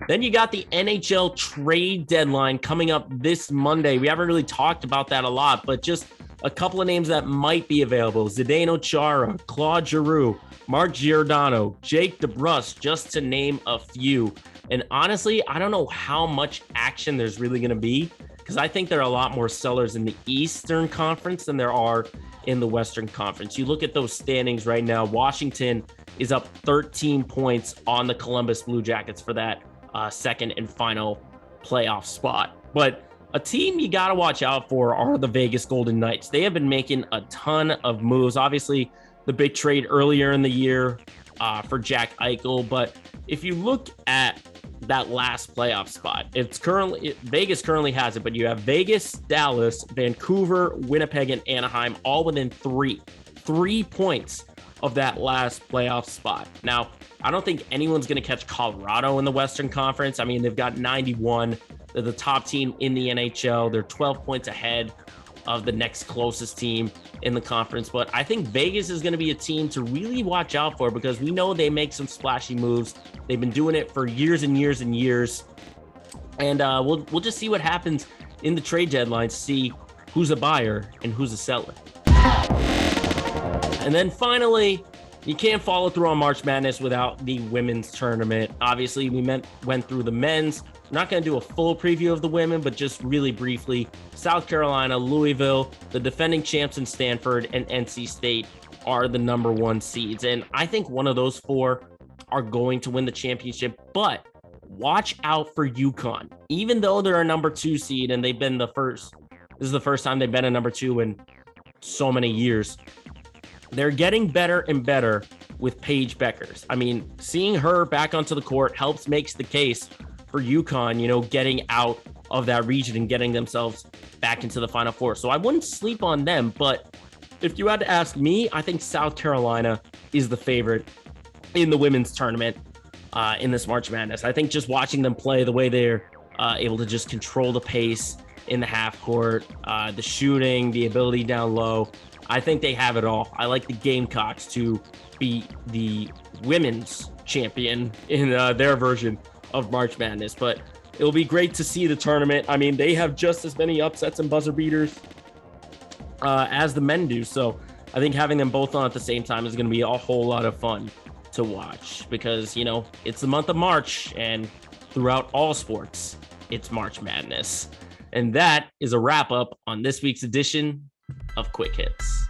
A: Then you got the NHL trade deadline coming up this Monday. We haven't really talked about that a lot, but just a couple of names that might be available. Zdeno Chara, Claude Giroux, Mark Giordano, Jake DeBrusk, just to name a few. And honestly, I don't know how much action there's really going to be, because I think there are a lot more sellers in the Eastern Conference than there are in the Western Conference. You look at those standings right now. Washington is up 13 points on the Columbus Blue Jackets for that second and final playoff spot. But a team you got to watch out for are the Vegas Golden Knights. They have been making a ton of moves. Obviously, the big trade earlier in the year for Jack Eichel. But if you look at that last playoff spot. Vegas currently has it, but you have Vegas, Dallas, Vancouver, Winnipeg, and Anaheim all within 3 points of that last playoff spot. Now, I don't think anyone's going to catch Colorado in the Western Conference. I mean, they've got 91. They're the top team in the NHL. They're 12 points ahead of the next closest team in the conference. But I think Vegas is going to be a team to really watch out for, because we know they make some splashy moves. They've been doing it for years and years and years. And we'll just see what happens in the trade deadline to see who's a buyer and who's a seller. And then finally, you can't follow through on March Madness without the women's tournament. Obviously, we went through the men's. We're not going to do a full preview of the women, but just really briefly. South Carolina, Louisville, the defending champs in Stanford, and NC State are the number 1 seeds. And I think one of those 4 are going to win the championship. But watch out for UConn. Even though they're a number 2 seed and they've been this is the first time they've been a number 2 in so many years. They're getting better and better with Paige Beckers. I mean, seeing her back onto the court makes the case for UConn, getting out of that region and getting themselves back into the Final Four. So I wouldn't sleep on them, but if you had to ask me, I think South Carolina is the favorite in the women's tournament in this March Madness. I think just watching them play, the way they're able to just control the pace in the half court, the shooting, the ability down low, I think they have it all. I like the Gamecocks to be the women's champion in their version of March Madness, but it'll be great to see the tournament. I mean, they have just as many upsets and buzzer beaters as the men do. So I think having them both on at the same time is going to be a whole lot of fun to watch, because, it's the month of March, and throughout all sports, it's March Madness. And that is a wrap up on this week's edition of Quick Hits.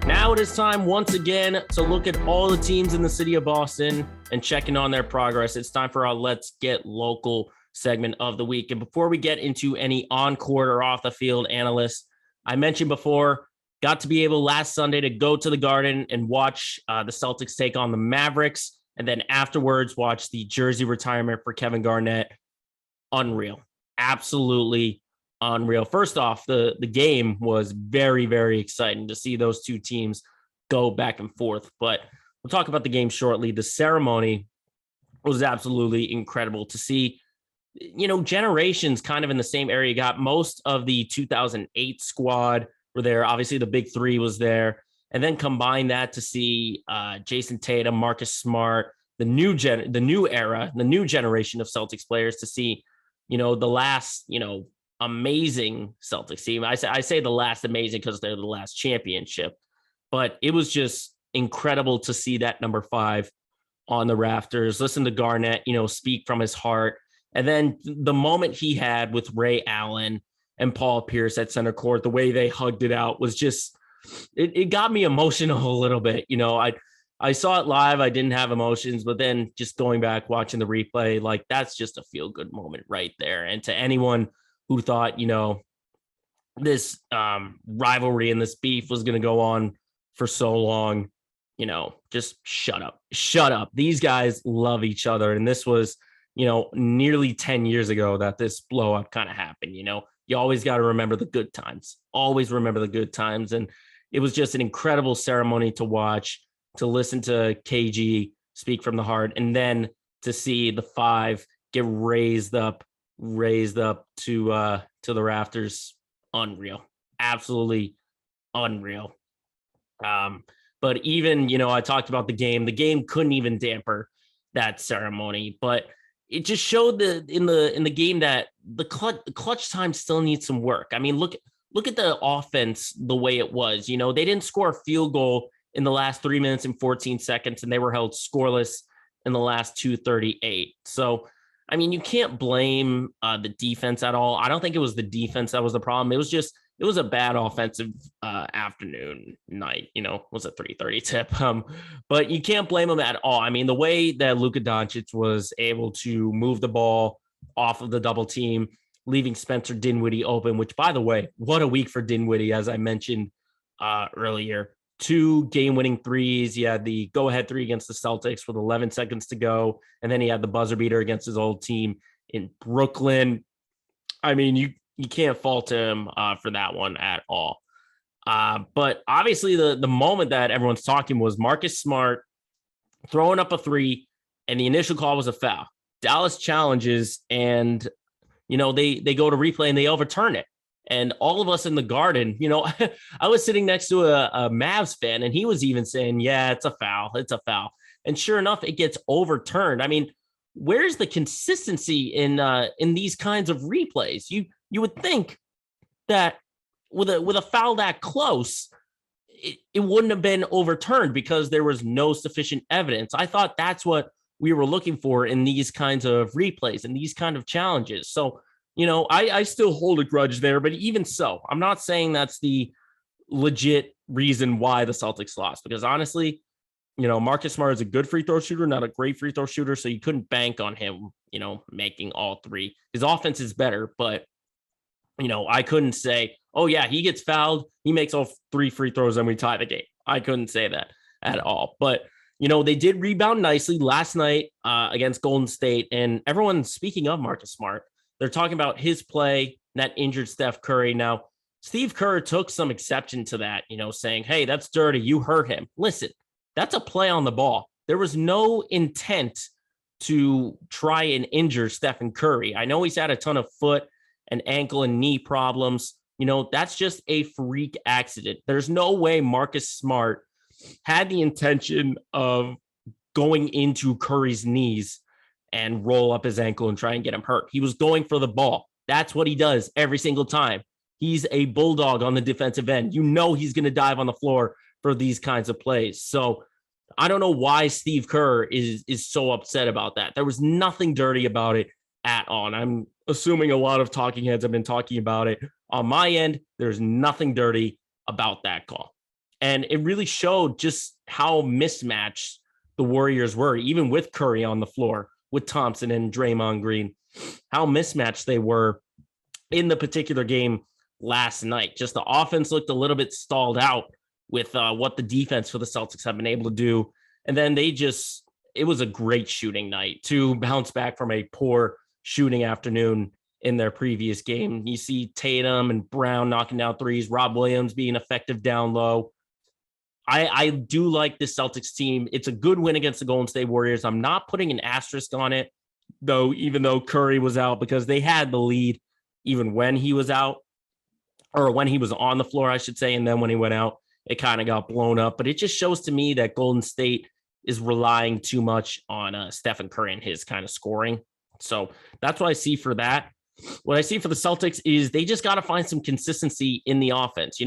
A: Now it is time once again to look at all the teams in the city of Boston and checking on their progress. It's time for our Let's Get Local segment of the week. And before we get into any on-court or off-the-field analysts, I mentioned before, got to be able last Sunday to go to the Garden and watch the Celtics take on the Mavericks, and then afterwards watch the jersey retirement for Kevin Garnett. Unreal. Absolutely unreal. First off, the game was very, very exciting to see those two teams go back and forth. But we'll talk about the game shortly. The ceremony was absolutely incredible to see. Generations kind of in the same area. You got most of the 2008 squad were there. Obviously, the big three was there. And then combine that to see Jason Tatum, Marcus Smart, the new era, the new generation of Celtics players, to see, the last, amazing Celtics team. I say the last amazing because they're the last championship. But it was just incredible to see that number 5 on the rafters. Listen to Garnett, speak from his heart. And then the moment he had with Ray Allen and Paul Pierce at center court, the way they hugged it out was just, it got me emotional a little bit. I saw it live. I didn't have emotions, but then just going back, watching the replay, like that's just a feel good moment right there. And to anyone who thought, this rivalry and this beef was going to go on for so long, just shut up. These guys love each other. And this was, nearly 10 years ago that this blow up kind of happened. You always got to remember the good times, always remember the good times. And it was just an incredible ceremony to watch, to listen to KG speak from the heart, and then to see the 5 get raised up to the rafters. Unreal, absolutely unreal. But even, I talked about the game couldn't even damper that ceremony, but it just showed in the game that the clutch time still needs some work. I mean, look at the offense, the way it was. They didn't score a field goal in the last 3 minutes and 14 seconds, and they were held scoreless in the last 2:38. So, I mean, you can't blame the defense at all. I don't think it was the defense that was the problem. It it was a bad offensive afternoon night. Was a 3:30 tip. But you can't blame them at all. I mean, the way that Luka Doncic was able to move the ball off of the double team, leaving Spencer Dinwiddie open, which, by the way, what a week for Dinwiddie, as I mentioned earlier. 2 game-winning threes. He had the go-ahead 3 against the Celtics with 11 seconds to go, and then he had the buzzer beater against his old team in Brooklyn. I mean, you can't fault him for that one at all. But obviously, the moment that everyone's talking was Marcus Smart throwing up a 3, and the initial call was a foul. Dallas challenges, and they go to replay and they overturn it. And all of us in the garden, I was sitting next to a Mavs fan, and he was even saying, yeah, it's a foul. It's a foul. And sure enough, it gets overturned. I mean, where's the consistency in these kinds of replays? You would think that with a foul that close, it wouldn't have been overturned because there was no sufficient evidence. I thought that's what we were looking for in these kinds of replays and these kind of challenges. So, I still hold a grudge there, but even so, I'm not saying that's the legit reason why the Celtics lost, because honestly, Marcus Smart is a good free throw shooter, not a great free throw shooter. So you couldn't bank on him, making all 3. His offense is better, but, I couldn't say, oh yeah, he gets fouled, he makes all 3 free throws and we tie the game. I couldn't say that at all. But, they did rebound nicely last night against Golden State. And everyone, speaking of Marcus Smart, they're talking about his play that injured Steph Curry. Now, Steve Kerr took some exception to that, saying, hey, that's dirty. You hurt him. Listen, that's a play on the ball. There was no intent to try and injure Stephen Curry. I know he's had a ton of foot and ankle and knee problems. That's just a freak accident. There's no way Marcus Smart had the intention of going into Curry's knees and roll up his ankle and try and get him hurt. He was going for the ball. That's what he does every single time. He's a bulldog on the defensive end. He's going to dive on the floor for these kinds of plays. So I don't know why Steve Kerr is so upset about that. There was nothing dirty about it at all. And I'm assuming a lot of talking heads have been talking about it. On my end, there's nothing dirty about that call. And it really showed just how mismatched the Warriors were, even with Curry on the floor, with Thompson and Draymond Green, how mismatched they were in the particular game last night. Just the offense looked a little bit stalled out with what the defense for the Celtics have been able to do. And then it was a great shooting night to bounce back from a poor shooting afternoon in their previous game. You see Tatum and Brown knocking down 3s, Rob Williams being effective down low. I do like this Celtics team. It's a good win against the Golden State Warriors. I'm not putting an asterisk on it, though, even though Curry was out, because they had the lead even when he was out, or when he was on the floor, I should say. And then when he went out, it kind of got blown up. But it just shows to me that Golden State is relying too much on Stephen Curry and his kind of scoring. So that's what I see for that. What I see for the Celtics is they just got to find some consistency in the offense.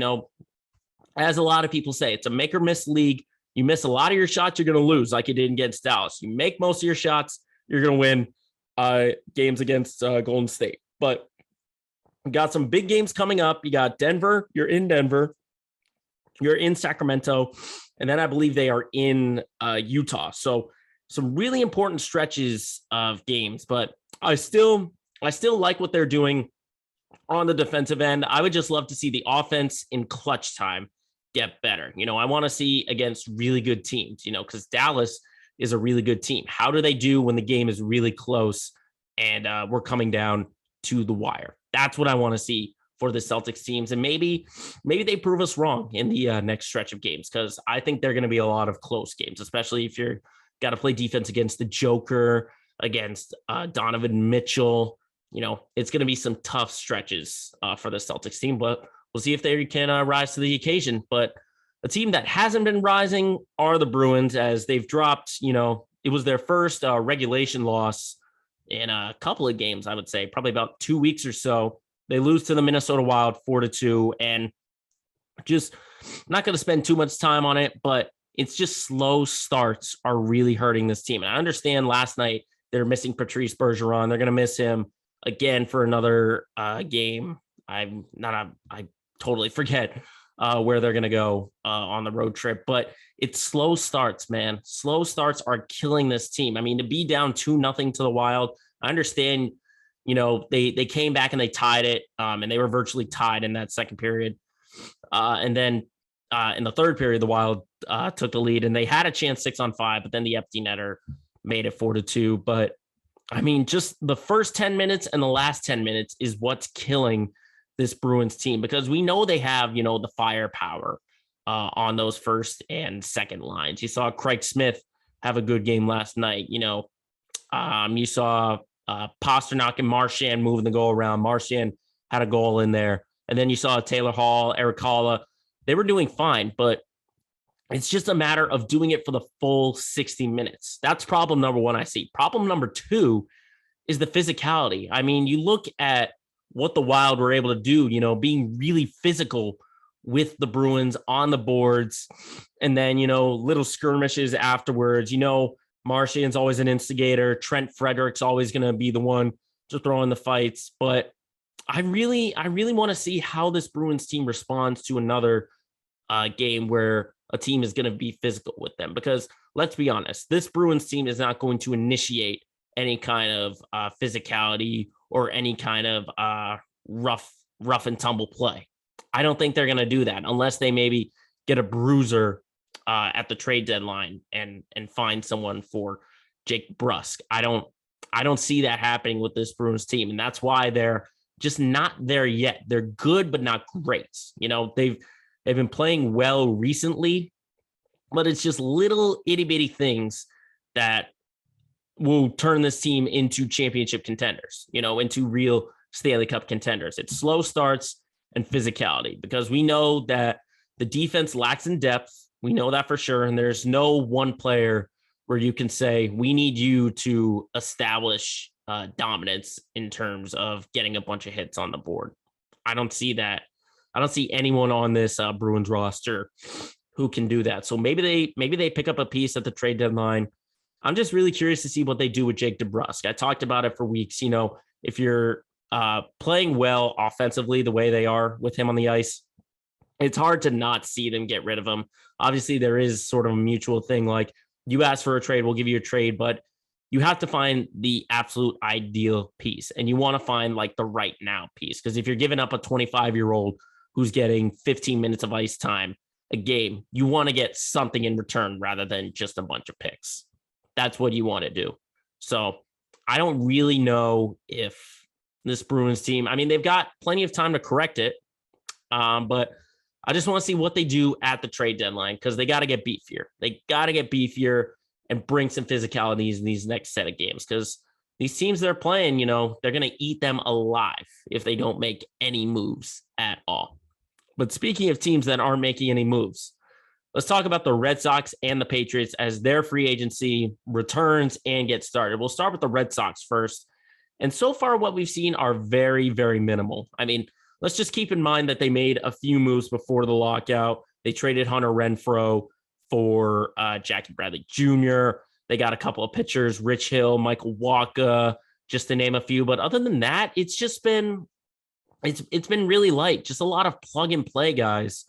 A: As a lot of people say, it's a make or miss league. You miss a lot of your shots, you're going to lose, like you did against Dallas. You make most of your shots, you're going to win games against Golden State. But you got some big games coming up. You got Denver. You're in Denver. You're in Sacramento. And then I believe they are in Utah. So some really important stretches of games. But I still like what they're doing on the defensive end. I would just love to see the offense in clutch time get better. I want to see against really good teams, because Dallas is a really good team. How do they do when the game is really close and we're coming down to the wire? That's what I want to see for the Celtics teams. And maybe they prove us wrong in the next stretch of games, because I think they're going to be a lot of close games, especially if you're got to play defense against the Joker, against Donovan Mitchell. It's going to be some tough stretches for the Celtics team, but we'll see if they can rise to the occasion. But a team that hasn't been rising are the Bruins, as they've dropped, it was their first regulation loss in a couple of games, I would say, probably about 2 weeks or so. They lose to the Minnesota Wild 4-2, and just not going to spend too much time on it, but it's just slow starts are really hurting this team. And I understand last night they're missing Patrice Bergeron. They're going to miss him again for another game. I totally forget where they're going to go on the road trip. But it's slow starts, man. Slow starts are killing this team. I mean, to be down 2-0 to the Wild, I understand, they came back and they tied it, and they were virtually tied in that second period. And then in the third period, the Wild took the lead, and they had a chance 6-on-5, but then the empty netter made it 4-2. But I mean, just the first 10 minutes and the last 10 minutes is what's killing this Bruins team, because we know they have, the firepower on those first and second lines. You saw Craig Smith have a good game last night. You saw Pasternak and Marchand moving the goal around. Marchand had a goal in there. And then you saw Taylor Hall, Eric Haula. They were doing fine, but it's just a matter of doing it for the full 60 minutes. That's problem number one I see. Problem number two is the physicality. I mean, you look at what the Wild were able to do, being really physical with the Bruins on the boards, and then, little skirmishes afterwards. Marchand's always an instigator. Trent Frederick's always going to be the one to throw in the fights. But I really want to see how this Bruins team responds to another game where a team is going to be physical with them, because let's be honest, this Bruins team is not going to initiate any kind of physicality or any kind of rough and tumble play. I don't think they're going to do that unless they maybe get a bruiser at the trade deadline and find someone for Jake Brusk. I don't see that happening with this Bruins team, and that's why they're just not there yet. They're good, but not great. They've been playing well recently, but it's just little itty bitty things that will turn this team into championship contenders, into real Stanley Cup contenders. It's slow starts and physicality, because we know that the defense lacks in depth. We know that for sure. And there's no one player where you can say, we need you to establish dominance in terms of getting a bunch of hits on the board. I don't see that. I don't see anyone on this Bruins roster who can do that. So maybe they pick up a piece at the trade deadline. I'm just really curious to see what they do with Jake DeBrusk. I talked about it for weeks. If you're playing well offensively the way they are with him on the ice, it's hard to not see them get rid of him. Obviously, there is sort of a mutual thing. Like, you ask for a trade, we'll give you a trade, but you have to find the absolute ideal piece, and you want to find like the right now piece. Because if you're giving up a 25-year-old who's getting 15 minutes of ice time a game, you want to get something in return rather than just a bunch of picks. That's what you want to do. So I don't really know if this Bruins team, I mean, they've got plenty of time to correct it. But I just want to see what they do at the trade deadline, because they got to get beefier. They got to get beefier and bring some physicalities in these next set of games, because these teams they're playing, they're going to eat them alive if they don't make any moves at all. But speaking of teams that aren't making any moves, let's talk about the Red Sox and the Patriots as their free agency returns and gets started. We'll start with the Red Sox first. And so far, what we've seen are very, very minimal. I mean, let's just keep in mind that they made a few moves before the lockout. They traded Hunter Renfroe for Jackie Bradley Jr. They got a couple of pitchers, Rich Hill, Michael Wacha, just to name a few. But other than that, it's just been it's been really light. Just a lot of plug and play guys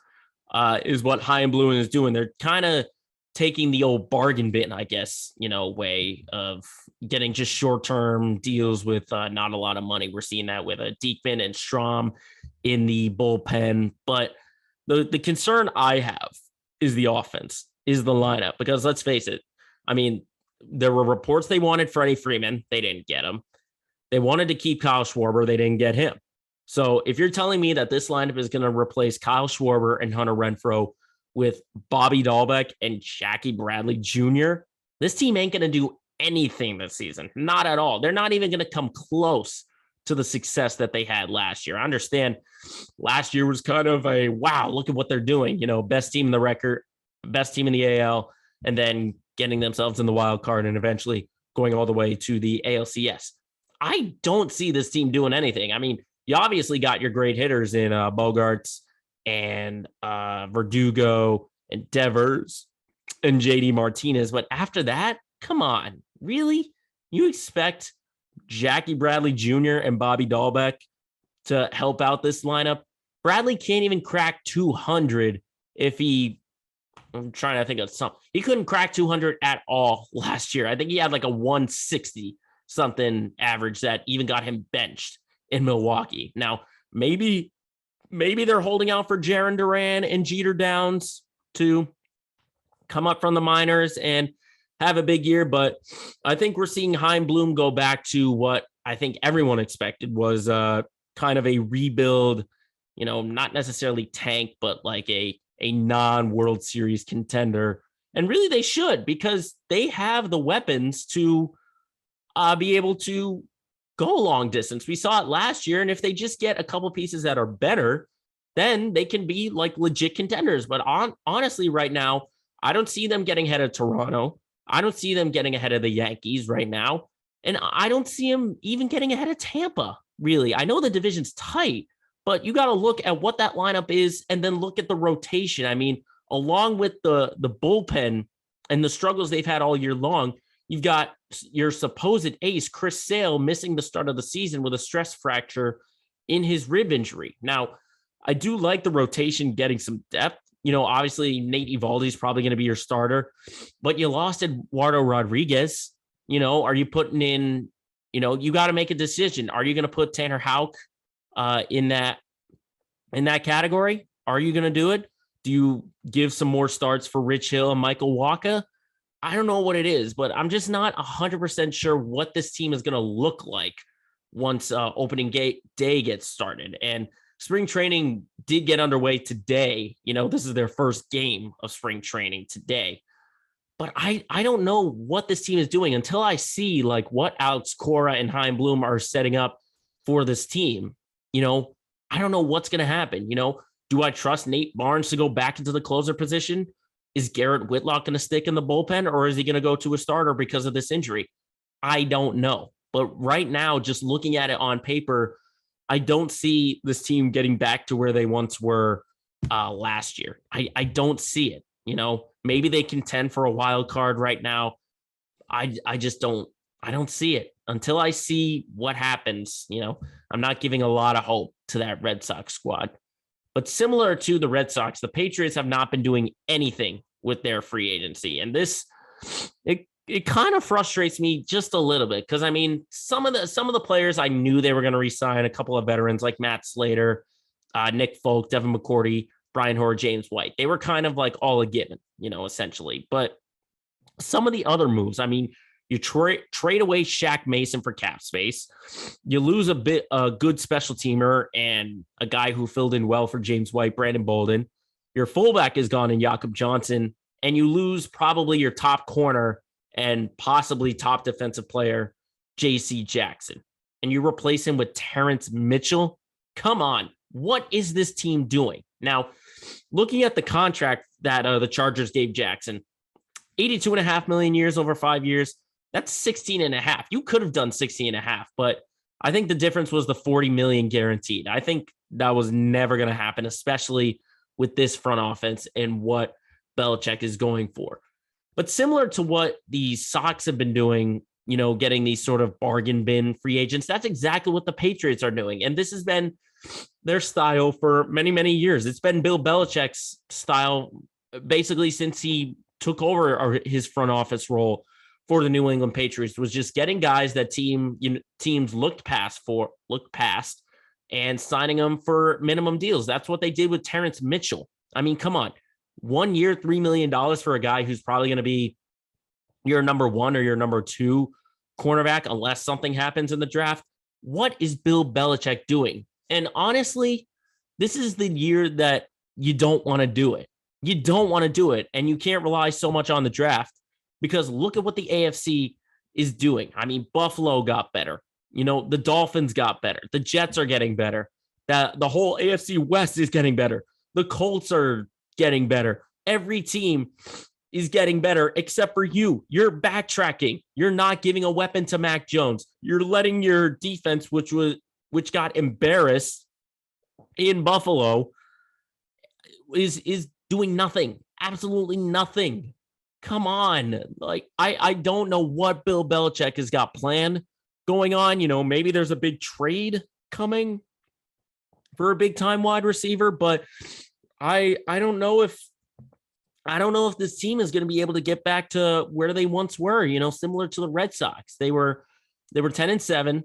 A: is what High and Blue is doing. They're kind of taking the old bargain bin, I guess, way of getting just short-term deals with not a lot of money. We're seeing that with Diekman and Strom in the bullpen. But the concern I have is the offense, is the lineup, because let's face it. I mean, there were reports they wanted Freddie Freeman. They didn't get him. They wanted to keep Kyle Schwarber. They didn't get him. So if you're telling me that this lineup is going to replace Kyle Schwarber and Hunter Renfroe with Bobby Dahlbeck and Jackie Bradley Jr., this team ain't going to do anything this season. Not at all. They're not even going to come close to the success that they had last year. I understand last year was kind of a, wow, look at what they're doing. Best team in the record, best team in the AL, and then getting themselves in the wild card and eventually going all the way to the ALCS. I don't see this team doing anything. I mean, you obviously got your great hitters in Bogarts and Verdugo and Devers and JD Martinez. But after that, come on, really? You expect Jackie Bradley Jr. and Bobby Dahlbeck to help out this lineup? Bradley can't even crack 200 if I'm trying to think of something. He couldn't crack 200 at all last year. I think he had like a 160 something average that even got him benched in Milwaukee. Now, maybe they're holding out for Jaron Duran and Jeter Downs to come up from the minors and have a big year. But I think we're seeing Chaim Bloom go back to what I think everyone expected was kind of a rebuild, not necessarily tank, but like a non-World Series contender. And really they should, because they have the weapons to be able to go long distance. We saw it last year. And if they just get a couple pieces that are better, then they can be like legit contenders. But honestly, right now, I don't see them getting ahead of Toronto. I don't see them getting ahead of the Yankees right now. And I don't see them even getting ahead of Tampa, really. I know the division's tight, but you got to look at what that lineup is and then look at the rotation. I mean, along with the bullpen and the struggles they've had all year long, you've got your supposed ace, Chris Sale, missing the start of the season with a stress fracture in his rib injury. Now, I do like the rotation getting some depth. Obviously, Nate Eovaldi is probably going to be your starter, but you lost Eduardo Rodriguez. Are you putting in, you got to make a decision. Are you going to put Tanner Houck in that category? Are you going to do it? Do you give some more starts for Rich Hill and Michael Wacha? I don't know what it is, but I'm just not 100% sure what this team is going to look like once opening day gets started. And spring training did get underway today. This is their first game of spring training today. But I don't know what this team is doing until I see like what Alex Cora and Chaim Bloom are setting up for this team. I don't know what's going to happen. Do I trust Nate Barnes to go back into the closer position? Is Garrett Whitlock going to stick in the bullpen, or is he going to go to a starter because of this injury? I don't know. But right now, just looking at it on paper, I don't see this team getting back to where they once were last year. I don't see it. Maybe they contend for a wild card right now. I don't see it until I see what happens. I'm not giving a lot of hope to that Red Sox squad. But similar to the Red Sox, the Patriots have not been doing anything with their free agency. And it kind of frustrates me just a little bit, because I mean, some of the players I knew they were going to re-sign, a couple of veterans like Matt Slater, Nick Folk, Devin McCourty, Brian Hoare, James White. They were kind of like all a given, essentially. But some of the other moves, I mean, you trade away Shaq Mason for cap space. You lose a good special teamer and a guy who filled in well for James White, Brandon Bolden. Your fullback is gone in Jakob Johnson, and you lose probably your top corner and possibly top defensive player, J.C. Jackson. And you replace him with Terrence Mitchell. Come on. What is this team doing? Now, looking at the contract that the Chargers gave Jackson, $82.5 million years over 5 years. That's 16.5. You could have done 16.5, but I think the difference was the $40 million guaranteed. I think that was never going to happen, especially with this front offense and what Belichick is going for. But similar to what the Sox have been doing, getting these sort of bargain bin free agents, that's exactly what the Patriots are doing. And this has been their style for many, many years. It's been Bill Belichick's style basically since he took over his front office role for the New England Patriots, was just getting guys that teams looked past and signing them for minimum deals. That's what they did with Terrence Mitchell. I mean, come on. 1 year, $3 million for a guy who's probably going to be your number one or your number two cornerback unless something happens in the draft. What is Bill Belichick doing? And honestly, this is the year that you don't want to do it. You don't want to do it, and you can't rely so much on the draft, because look at what the AFC is doing. I mean, Buffalo got better. The Dolphins got better. The Jets are getting better. The whole AFC West is getting better. The Colts are getting better. Every team is getting better except for you. You're backtracking. You're not giving a weapon to Mac Jones. You're letting your defense, which got embarrassed in Buffalo, is doing nothing. Absolutely nothing. Come on. Like, I don't know what Bill Belichick has got planned going on. Maybe there's a big trade coming for a big time wide receiver, but I don't know if this team is going to be able to get back to where they once were, similar to the Red Sox. They were 10-7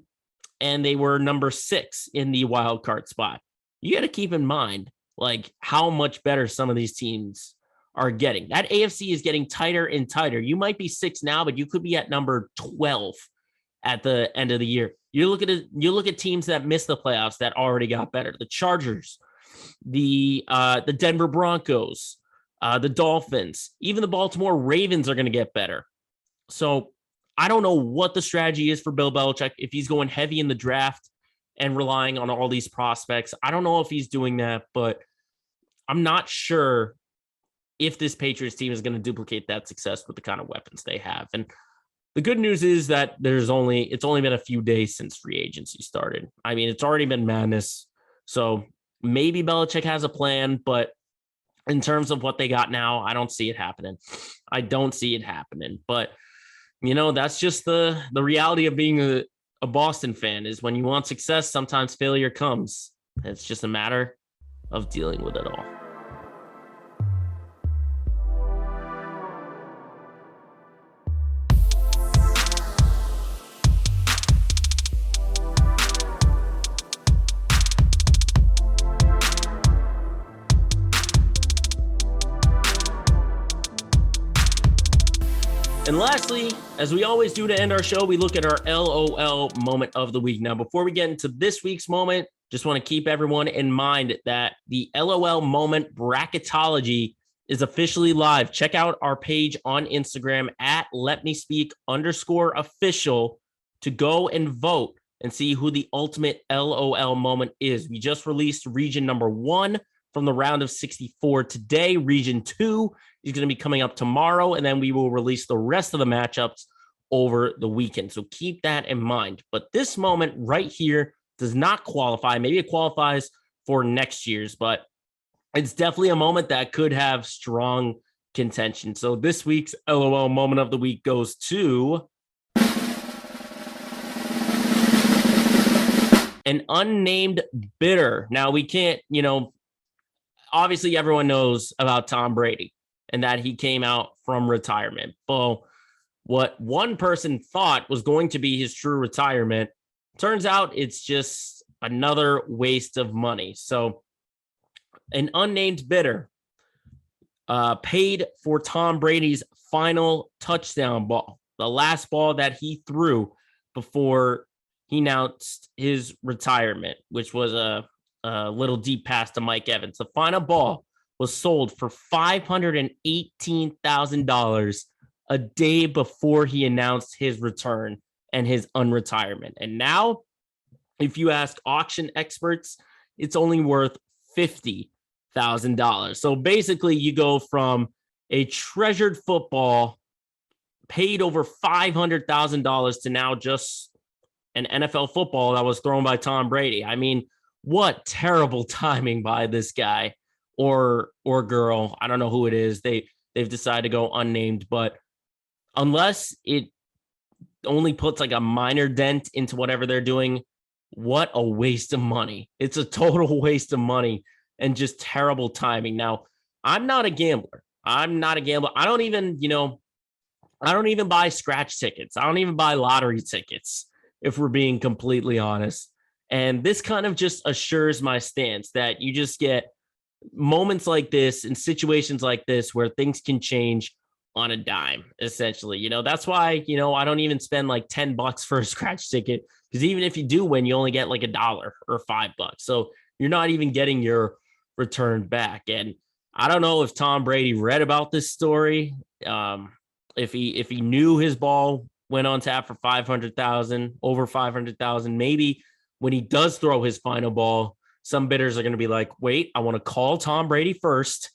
A: and they were number 6 in the wild card spot. You got to keep in mind like how much better some of these teams are getting. That AFC is getting tighter and tighter. You might be 6 now, but you could be at number 12 at the end of the year. You look at teams that missed the playoffs that already got better. The Chargers, the Denver Broncos, the Dolphins, even the Baltimore Ravens are going to get better. So I don't know what the strategy is for Bill Belichick, if he's going heavy in the draft and relying on all these prospects. I don't know if he's doing that, but I'm not sure if this Patriots team is going to duplicate that success with the kind of weapons they have. And the good news is that it's only been a few days since free agency started. I mean, it's already been madness. So maybe Belichick has a plan, but in terms of what they got now, I don't see it happening. But, that's just the reality of being a Boston fan, is when you want success, sometimes failure comes. It's just a matter of dealing with it all. And lastly, as we always do to end our show, we look at our LOL moment of the week. Now, before we get into this week's moment, just want to keep everyone in mind that the LOL moment bracketology is officially live. Check out our page on Instagram at letmespeak_official to go and vote and see who the ultimate LOL moment is. We just released region number 1 from the round of 64 today. Region 2 is going to be coming up tomorrow, and then we will release the rest of the matchups over the weekend. So keep that in mind. But this moment right here does not qualify. Maybe it qualifies for next year's, but it's definitely a moment that could have strong contention. So this week's LOL moment of the week goes to an unnamed bidder. Now we can't, obviously everyone knows about Tom Brady and that he came out from retirement. But what one person thought was going to be his true retirement, turns out it's just another waste of money. So an unnamed bidder paid for Tom Brady's final touchdown ball, the last ball that he threw before he announced his retirement, which was a little deep pass to Mike Evans. The final ball was sold for $518,000 a day before he announced his return and his unretirement. And now, if you ask auction experts, it's only worth $50,000. So basically, you go from a treasured football paid over $500,000 to now just an NFL football that was thrown by Tom Brady. I mean, what terrible timing by this guy or girl. I don't know who it is. They've decided to go unnamed, but unless it only puts like a minor dent into whatever they're doing, what a waste of money. It's a total waste of money and just terrible timing. Now, I'm not a gambler. I don't even buy scratch tickets. I don't even buy lottery tickets, if we're being completely honest. And this kind of just assures my stance that you just get moments like this and situations like this where things can change on a dime, essentially. That's why, I don't even spend like $10 for a scratch ticket, because even if you do win, you only get like $1 or $5. So you're not even getting your return back. And I don't know if Tom Brady read about this story. If he knew his ball went on tap for over 500,000, maybe when he does throw his final ball, some bidders are going to be like, wait, I want to call Tom Brady first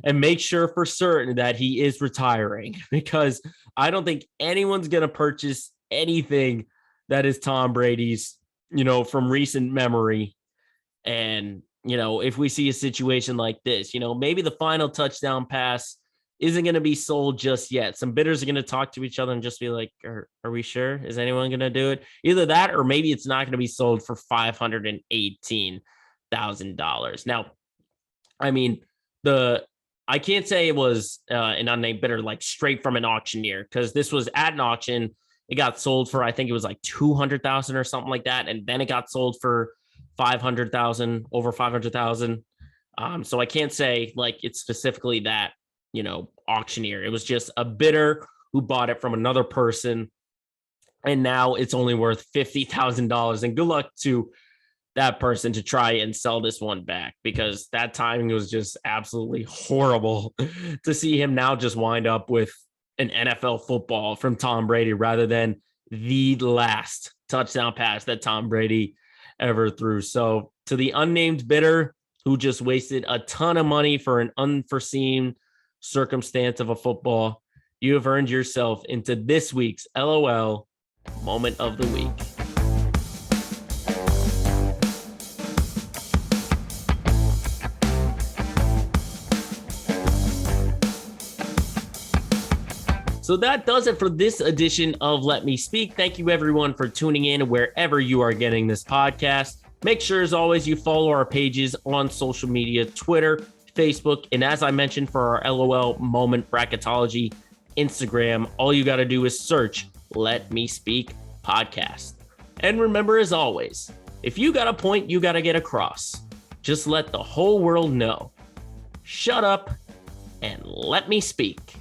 A: and make sure for certain that he is retiring, because I don't think anyone's going to purchase anything that is Tom Brady's, from recent memory. And, if we see a situation like this, maybe the final touchdown pass isn't going to be sold just yet. Some bidders are going to talk to each other and just be like, are we sure? Is anyone going to do it? Either that, or maybe it's not going to be sold for $518,000. Now, I mean, I can't say it was an unnamed bidder like straight from an auctioneer, because this was at an auction. It got sold for, I think it was like 200,000 or something like that, and then it got sold for 500,000, over 500,000. So I can't say like it's specifically that, auctioneer. It was just a bidder who bought it from another person, and now it's only worth $50,000. And good luck to that person to try and sell this one back, because that timing was just absolutely horrible to see him now just wind up with an NFL football from Tom Brady rather than the last touchdown pass that Tom Brady ever threw. So to the unnamed bidder who just wasted a ton of money for an unforeseen circumstance of a football, you have earned yourself into this week's LOL Moment of the Week. So that does it for this edition of Let Me Speak. Thank you, everyone, for tuning in wherever you are getting this podcast. Make sure, as always, you follow our pages on social media, Twitter, Facebook, and as I mentioned for our LOL Moment Bracketology Instagram, all you got to do is search Let Me Speak Podcast. And remember, as always, if you got a point you got to get across, just let the whole world know. Shut up and let me speak.